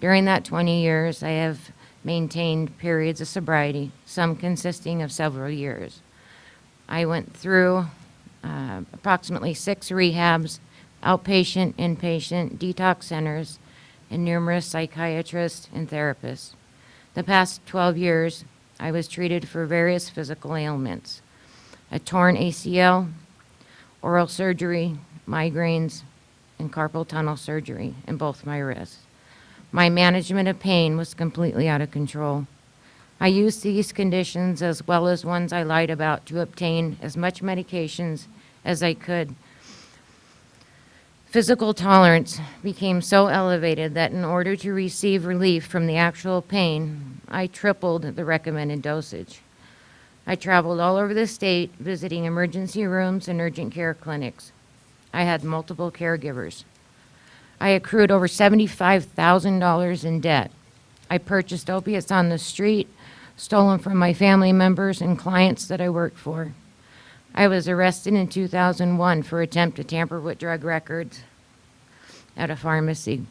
During that 20 years, I have maintained periods of sobriety, some consisting of several years. I went through approximately 6 rehabs, outpatient, inpatient, detox centers, and numerous psychiatrists and therapists. The past 12 years, I was treated for various physical ailments: a torn ACL, oral surgery, migraines, and carpal tunnel surgery in both my wrists. My management of pain was completely out of control. I used these conditions as well as ones I lied about to obtain as much medications as I could. Physical tolerance became so elevated that in order to receive relief from the actual pain, I tripled the recommended dosage. I traveled all over the state, visiting emergency rooms and urgent care clinics. I had multiple caregivers. I accrued over $75,000 in debt. I purchased opiates on the street, stolen from my family members and clients that I worked for. I was arrested in 2001 for attempt to tamper with drug records at a pharmacy.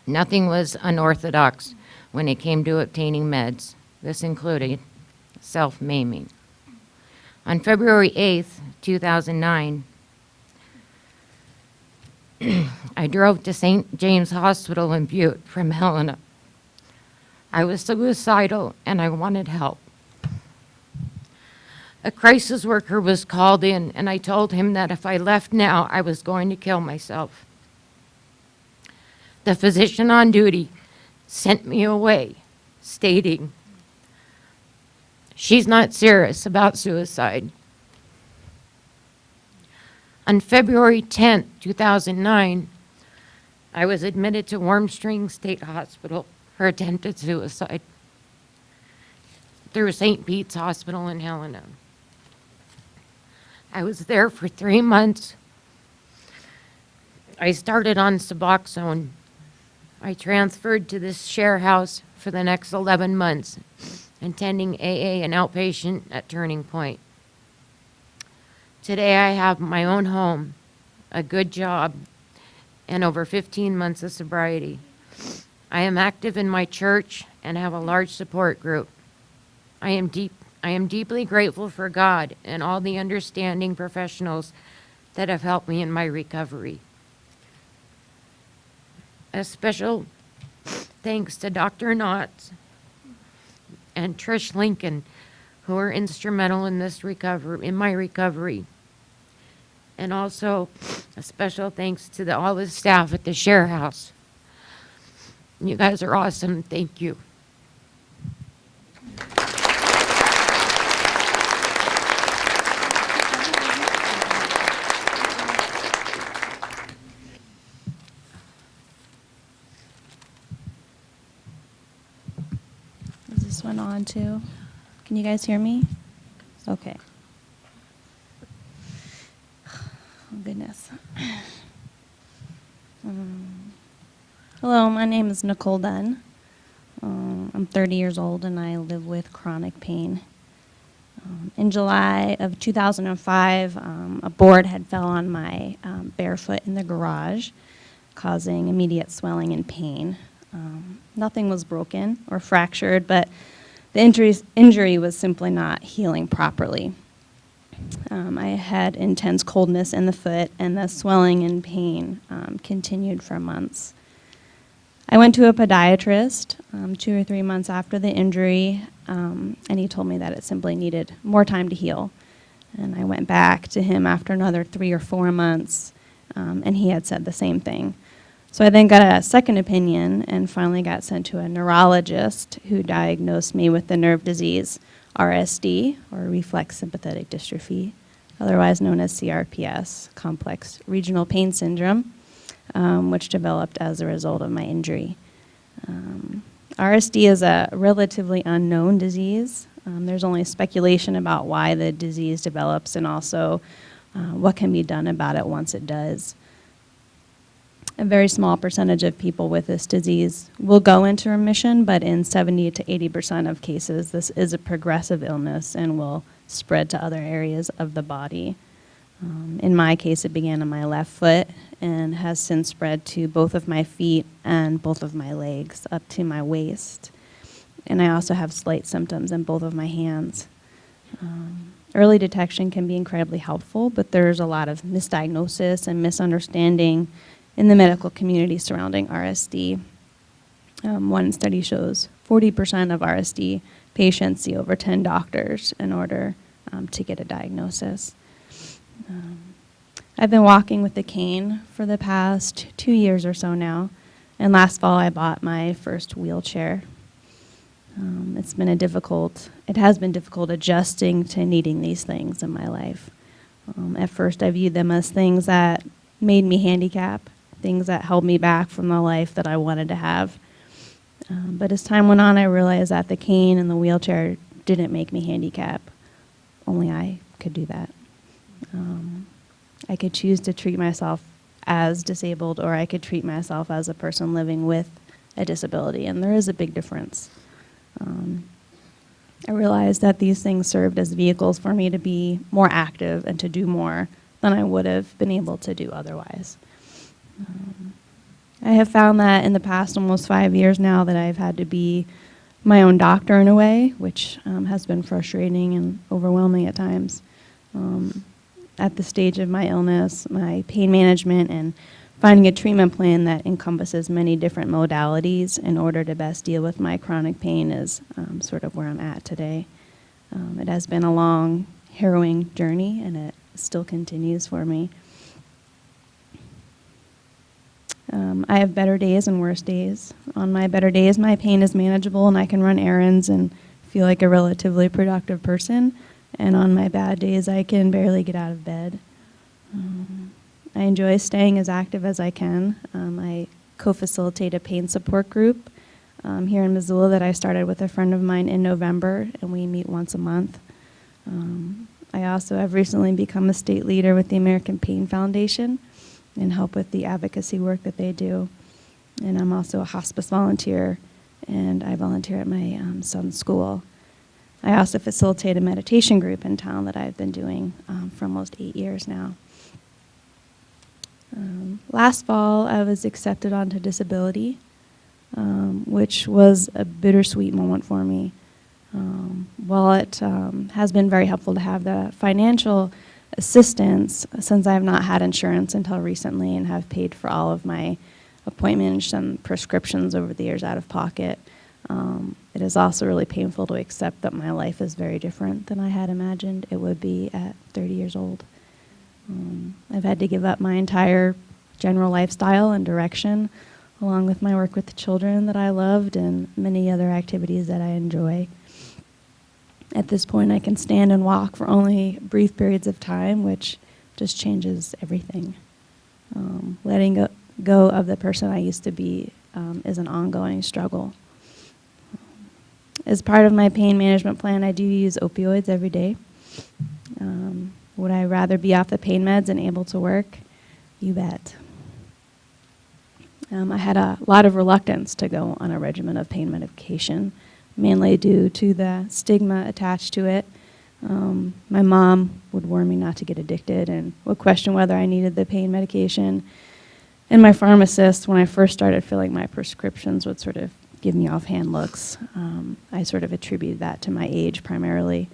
Nothing was unorthodox when it came to obtaining meds. This included self-maiming. On February 8th, 2009, I drove to St. James Hospital in Butte from Helena. I was suicidal and I wanted help. A crisis worker was called in and I told him that if I left now, I was going to kill myself. The physician on duty sent me away, stating, "She's not serious about suicide." On February 10th, 2009, I was admitted to Warm Springs State Hospital for attempted suicide through St. Pete's Hospital in Helena. I was there for 3 months. I started on Suboxone. I transferred to this share house for the next 11 months, attending AA and outpatient at Turning Point. Today I have my own home, a good job, and over 15 months of sobriety. I am active in my church and have a large support group. I am deeply grateful for God and all the understanding professionals that have helped me in my recovery. A special thanks to Dr. Knotts and Trish Lincoln, who were instrumental in this recovery, in my recovery. And also a special thanks to all the staff at the Share House. You guys are awesome. Thank you. Is this one on too? Can you guys hear me? Okay. Oh, goodness. Hello, my name is Nicole Dunn. I'm 30 years old and I live with chronic pain. In July of 2005, a board had fell on my barefoot in the garage, causing immediate swelling and pain. Nothing was broken or fractured, but the injury was simply not healing properly. I had intense coldness in the foot, and the swelling and pain continued for months. I went to a podiatrist 2 or 3 months after the injury, and he told me that it simply needed more time to heal. And I went back to him after another 3 or 4 months, and he had said the same thing. So I then got a second opinion and finally got sent to a neurologist who diagnosed me with the nerve disease RSD, or reflex sympathetic dystrophy, otherwise known as CRPS, complex regional pain syndrome, which developed as a result of my injury. RSD is a relatively unknown disease. There's only speculation about why the disease develops and also what can be done about it once it does. A very small percentage of people with this disease will go into remission, but in 70 to 80% of cases, this is a progressive illness and will spread to other areas of the body. In my case, it began on my left foot and has since spread to both of my feet and both of my legs up to my waist. And I also have slight symptoms in both of my hands. Early detection can be incredibly helpful, but there's a lot of misdiagnosis and misunderstanding in the medical community surrounding RSD. One study shows 40% of RSD patients see over 10 doctors in order to get a diagnosis. I've been walking with a cane for the past 2 years or so now, and last fall I bought my first wheelchair. It has been difficult adjusting to needing these things in my life. At first, I viewed them as things that made me handicapped, things that held me back from the life that I wanted to have. But as time went on, I realized that the cane and the wheelchair didn't make me handicapped. Only I could do that. I could choose to treat myself as disabled, or I could treat myself as a person living with a disability, and there is a big difference. I realized that these things served as vehicles for me to be more active and to do more than I would have been able to do otherwise. I have found that in the past almost 5 years now that I've had to be my own doctor in a way, which has been frustrating and overwhelming at times. At the stage of my illness, my pain management and finding a treatment plan that encompasses many different modalities in order to best deal with my chronic pain is sort of where I'm at today. It has been a long, harrowing journey, and it still continues for me. I have better days and worse days. On my better days, my pain is manageable and I can run errands and feel like a relatively productive person. And on my bad days, I can barely get out of bed. I enjoy staying as active as I can. I co-facilitate a pain support group here in Missoula that I started with a friend of mine in November, and we meet once a month. I also have recently become a state leader with the American Pain Foundation and help with the advocacy work that they do. And I'm also a hospice volunteer, and I volunteer at my son's school. I also facilitate a meditation group in town that I've been doing for almost 8 years now. Last fall, I was accepted onto disability, which was a bittersweet moment for me. While it has been very helpful to have the financial assistance, since I have not had insurance until recently and have paid for all of my appointments and prescriptions over the years out of pocket, it is also really painful to accept that my life is very different than I had imagined it would be at 30 years old. I've had to give up my entire general lifestyle and direction, along with my work with the children that I loved and many other activities that I enjoy. At this point, I can stand and walk for only brief periods of time, which just changes everything. Letting go of the person I used to be is an ongoing struggle. As part of my pain management plan, I do use opioids every day. Would I rather be off the pain meds and able to work? You bet. I had a lot of reluctance to go on a regimen of pain medication, mainly due to the stigma attached to it. My mom would warn me not to get addicted and would question whether I needed the pain medication. And my pharmacist, when I first started filling my prescriptions, would sort of give me offhand looks. I sort of attributed that to my age primarily.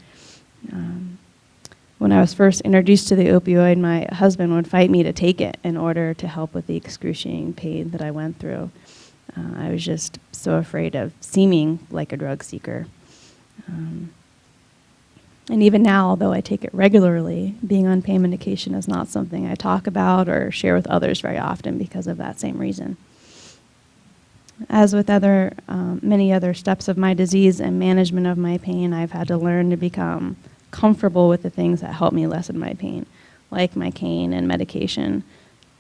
When I was first introduced to the opioid, my husband would fight me to take it in order to help with the excruciating pain that I went through. I was just so afraid of seeming like a drug seeker. And even now, although I take it regularly, being on pain medication is not something I talk about or share with others very often because of that same reason. As with many other steps of my disease and management of my pain, I've had to learn to become comfortable with the things that help me lessen my pain, like my cane and medication,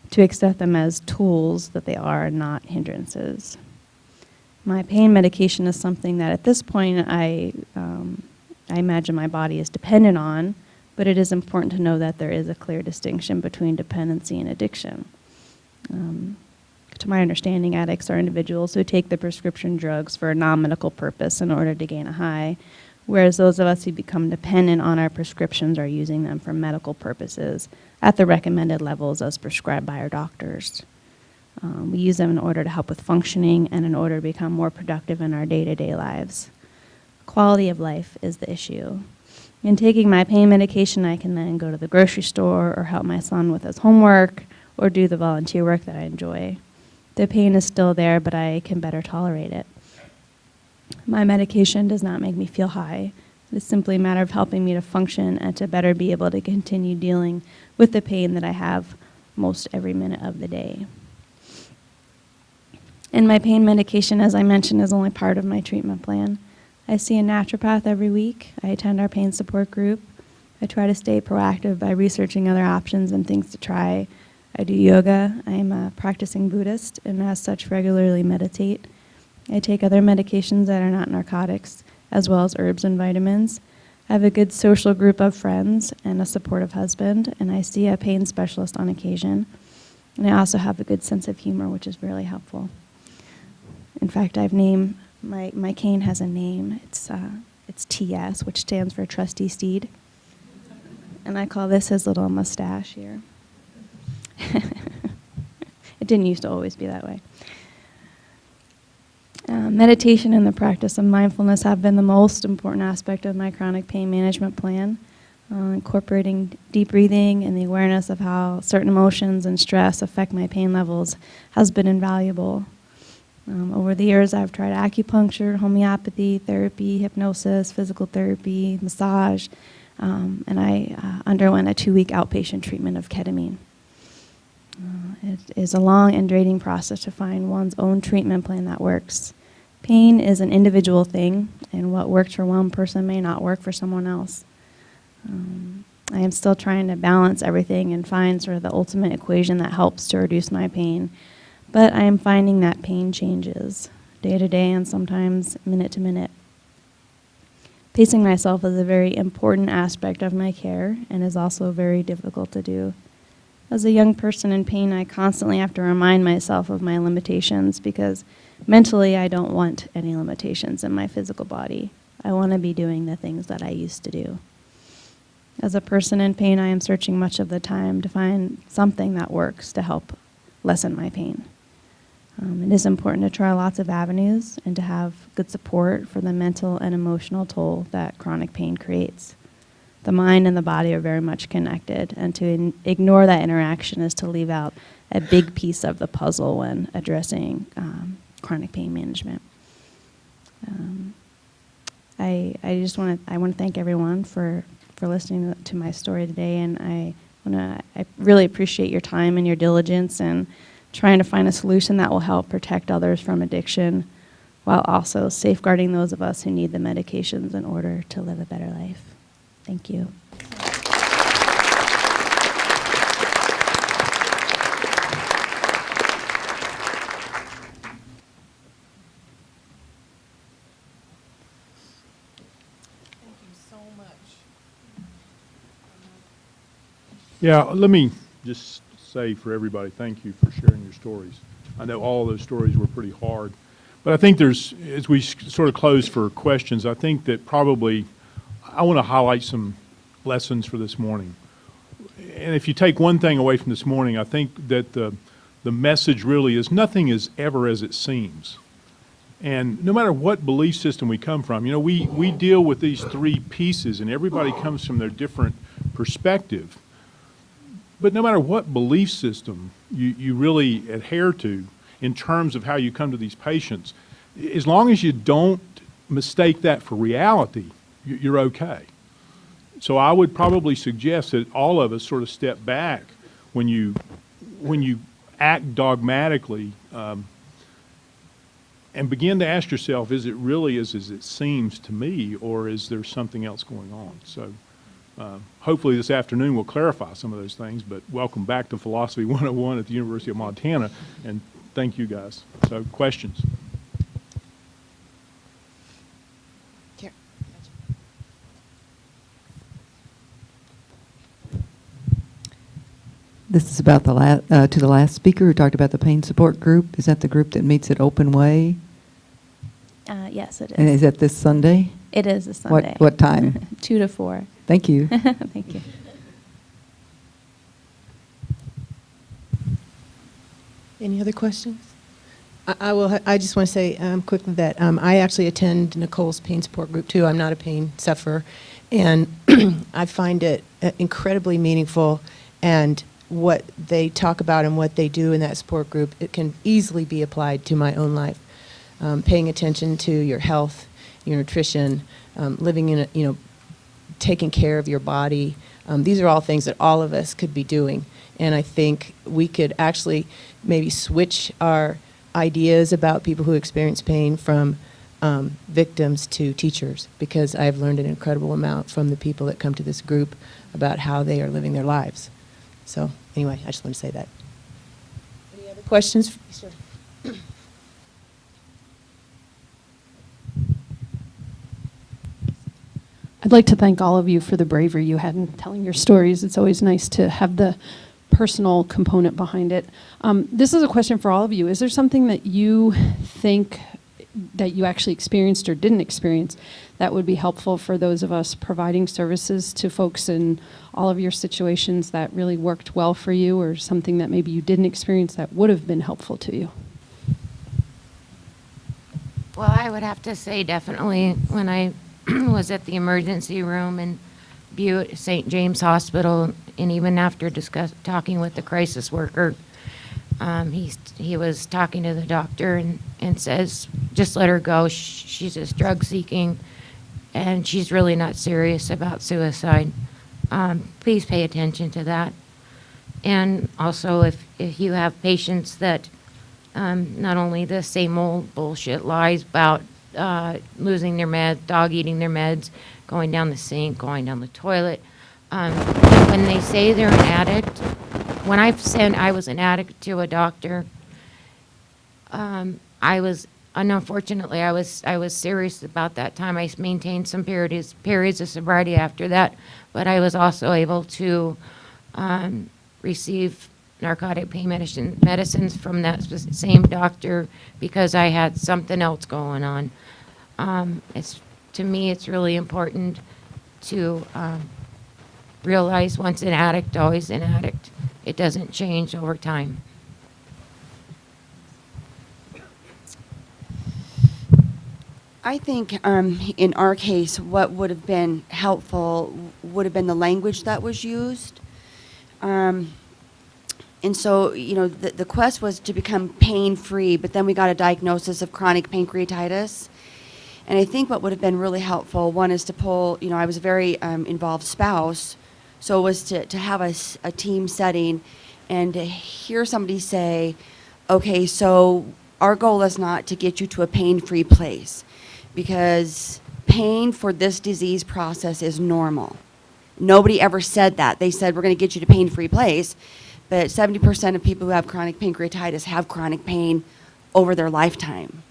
to accept them as tools that they are, not hindrances. My pain medication is something that at this point I imagine my body is dependent on, but it is important to know that there is a clear distinction between dependency and addiction. To my understanding, addicts are individuals who take the prescription drugs for a non-medical purpose in order to gain a high, whereas those of us who become dependent on our prescriptions are using them for medical purposes at the recommended levels as prescribed by our doctors. We use them in order to help with functioning and in order to become more productive in our day-to-day lives. Quality of life is the issue. In taking my pain medication, I can then go to the grocery store or help my son with his homework or do the volunteer work that I enjoy. The pain is still there, but I can better tolerate it. My medication does not make me feel high. It is simply a matter of helping me to function and to better be able to continue dealing with the pain that I have most every minute of the day. And my pain medication, as I mentioned, is only part of my treatment plan. I see a naturopath every week. I attend our pain support group. I try to stay proactive by researching other options and things to try. I do yoga. I am a practicing Buddhist and as such regularly meditate. I take other medications that are not narcotics, as well as herbs and vitamins. I have a good social group of friends and a supportive husband, and I see a pain specialist on occasion. And I also have a good sense of humor, which is really helpful. In fact, I've named my cane has a name. It's TS, which stands for Trusty Steed. And I call this his little mustache here. It didn't used to always be that way. Meditation and the practice of mindfulness have been the most important aspect of my chronic pain management plan. Incorporating deep breathing and the awareness of how certain emotions and stress affect my pain levels has been invaluable. Over the years, I've tried acupuncture, homeopathy, therapy, hypnosis, physical therapy, massage, and I underwent a 2-week outpatient treatment of ketamine. It is a long and draining process to find one's own treatment plan that works. Pain is an individual thing, and what works for one person may not work for someone else. I am still trying to balance everything and find sort of the ultimate equation that helps to reduce my pain. But I am finding that pain changes day to day and sometimes minute to minute. Pacing myself is a very important aspect of my care and is also very difficult to do. As a young person in pain, I constantly have to remind myself of my limitations because mentally I don't want any limitations in my physical body. I want to be doing the things that I used to do. As a person in pain, I am searching much of the time to find something that works to help lessen my pain. It is important to try lots of avenues and to have good support for the mental and emotional toll that chronic pain creates. The mind and the body are very much connected, and to ignore that interaction is to leave out a big piece of the puzzle when addressing chronic pain management. I want to thank everyone for listening to my story today, and I really appreciate your time and your diligence and trying to find a solution that will help protect others from addiction while also safeguarding those of us who need the medications in order to live a better life. Thank you. Yeah, let me just say for everybody, thank you for sharing your stories. I know all of those stories were pretty hard. But I think as we sort of close for questions, I think that probably I want to highlight some lessons for this morning. And if you take one thing away from this morning, I think that the message really is nothing is ever as it seems. And no matter what belief system we come from, we deal with these 3 pieces, and everybody comes from their different perspective. But no matter what belief system you really adhere to in terms of how you come to these patients, as long as you don't mistake that for reality, you're okay. So I would probably suggest that all of us sort of step back when you act dogmatically and begin to ask yourself, is it really as it seems to me, or is there something else going on? So hopefully this afternoon will clarify some of those things, but welcome back to Philosophy 101 at the University of Montana, and thank you guys. So questions? This is about to the last speaker who talked about the pain support group. Is that the group that meets at Open Way? Yes, it is. And is that this Sunday? It is this Sunday. What time? 2 to 4. Thank you. Thank you. Any other questions? I just want to say quickly that I actually attend Nicole's pain support group too. I'm not a pain sufferer, and I find it incredibly meaningful. And what they talk about and what they do in that support group, it can easily be applied to my own life. Paying attention to your health, your nutrition, living in taking care of your body. These are all things that all of us could be doing. And I think we could actually maybe switch our ideas about people who experience pain from victims to teachers, because I've learned an incredible amount from the people that come to this group about how they are living their lives. So anyway, I just want to say that. Any other questions? Sure. I'd like to thank all of you for the bravery you had in telling your stories. It's always nice to have the personal component behind it. This is a question for all of you. Is there something that you think that you actually experienced or didn't experience that would be helpful for those of us providing services to folks in all of your situations that really worked well for you, or something that maybe you didn't experience that would have been helpful to you? Well, I would have to say definitely when I was at the emergency room in Butte, St. James Hospital, and even after talking with the crisis worker, he was talking to the doctor and says, just let her go. She's just drug seeking, and she's really not serious about suicide. Please pay attention to that. And also, if you have patients that not only the same old bullshit lies about losing their meds, dog eating their meds, going down the sink, going down the toilet. When they say they're an addict, when I was an addict to a doctor, unfortunately, I was serious about that time. I maintained some periods of sobriety after that, but I was also able to receive narcotic pain medicines from that same doctor because I had something else going on. To me, it's really important to realize once an addict, always an addict. It doesn't change over time. I think in our case, what would have been helpful would have been the language that was used. And so, the quest was to become pain-free, but then we got a diagnosis of chronic pancreatitis. And I think what would have been really helpful, one is to pull, I was a very involved spouse, so it was to have a team setting and to hear somebody say, okay, so our goal is not to get you to a pain-free place, because pain for this disease process is normal. Nobody ever said that. They said, we're going to get you to a pain-free place, but 70% of people who have chronic pancreatitis have chronic pain over their lifetime.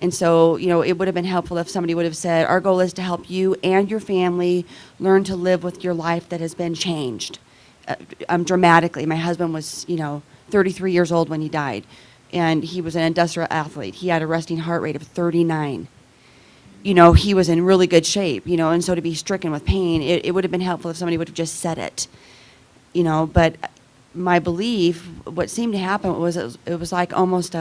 And so, it would have been helpful if somebody would have said, our goal is to help you and your family learn to live with your life that has been changed dramatically. My husband was, 33 years old when he died, and he was an industrial athlete. He had a resting heart rate of 39. He was in really good shape, and so to be stricken with pain, it would have been helpful if somebody would have just said it, but my belief, what seemed to happen was it was like almost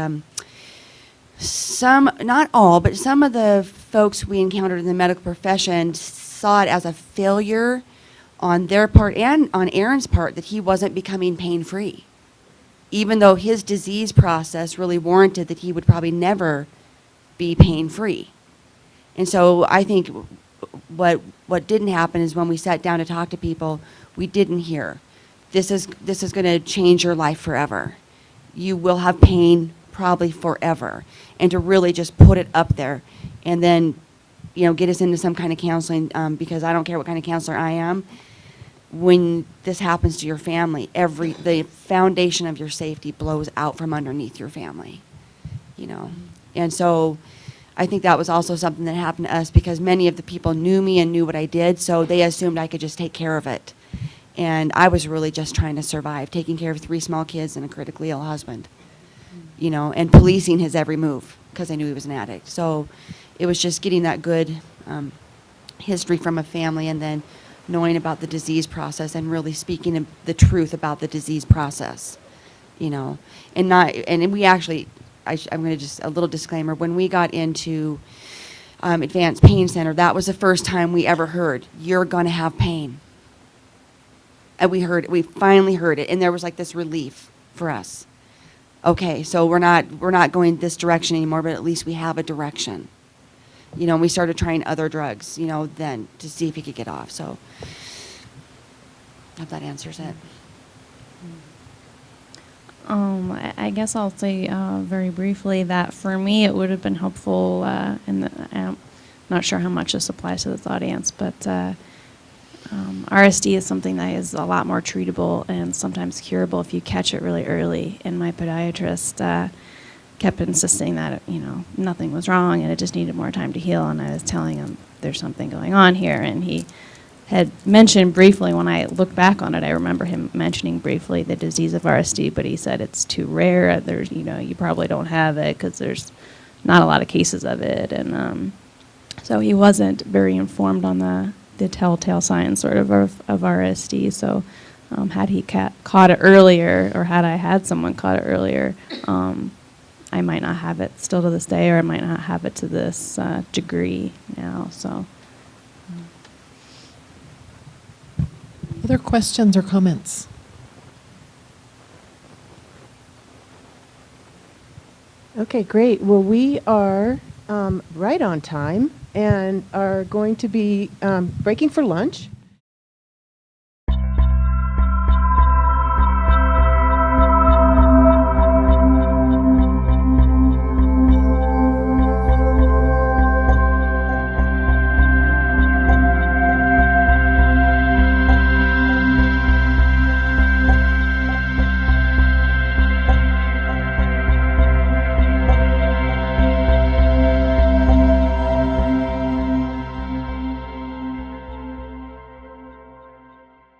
some, not all, but some of the folks we encountered in the medical profession saw it as a failure on their part and on Aaron's part that he wasn't becoming pain-free, even though his disease process really warranted that he would probably never be pain-free. And so I think what didn't happen is when we sat down to talk to people, we didn't hear, this is going to change your life forever. You will have pain probably forever. And to really just put it up there and then, get us into some kind of counseling, because I don't care what kind of counselor I am. When this happens to your family, the foundation of your safety blows out from underneath your family, And so I think that was also something that happened to us because many of the people knew me and knew what I did, so they assumed I could just take care of it. And I was really just trying to survive, taking care of 3 small kids and a critically ill husband, and policing his every move because I knew he was an addict. So it was just getting that good history from a family and then knowing about the disease process and really speaking the truth about the disease process, and we actually, I'm going to just, a little disclaimer, when we got into Advanced Pain Center, that was the first time we ever heard, you're going to have pain. And we finally heard it, and there was like this relief for us. Okay, so we're not going this direction anymore, but at least we have a direction. And we started trying other drugs, then to see if he could get off. So I hope that answers it. I guess I'll say very briefly that for me it would have been helpful, and I'm not sure how much this applies to this audience, but RSD is something that is a lot more treatable and sometimes curable if you catch it really early. And my podiatrist kept insisting that, nothing was wrong and it just needed more time to heal. And I was telling him there's something going on here. And he had mentioned briefly, when I look back on it, I remember him mentioning briefly the disease of RSD, but he said it's too rare. There's, you probably don't have it because there's not a lot of cases of it. And so he wasn't very informed on the telltale signs sort of RSD. So had he caught it earlier, or had I had someone caught it earlier, I might not have it still to this day, or I might not have it to this degree now. So. Other questions or comments? Okay, great. Well, we are right on time and are going to be breaking for lunch.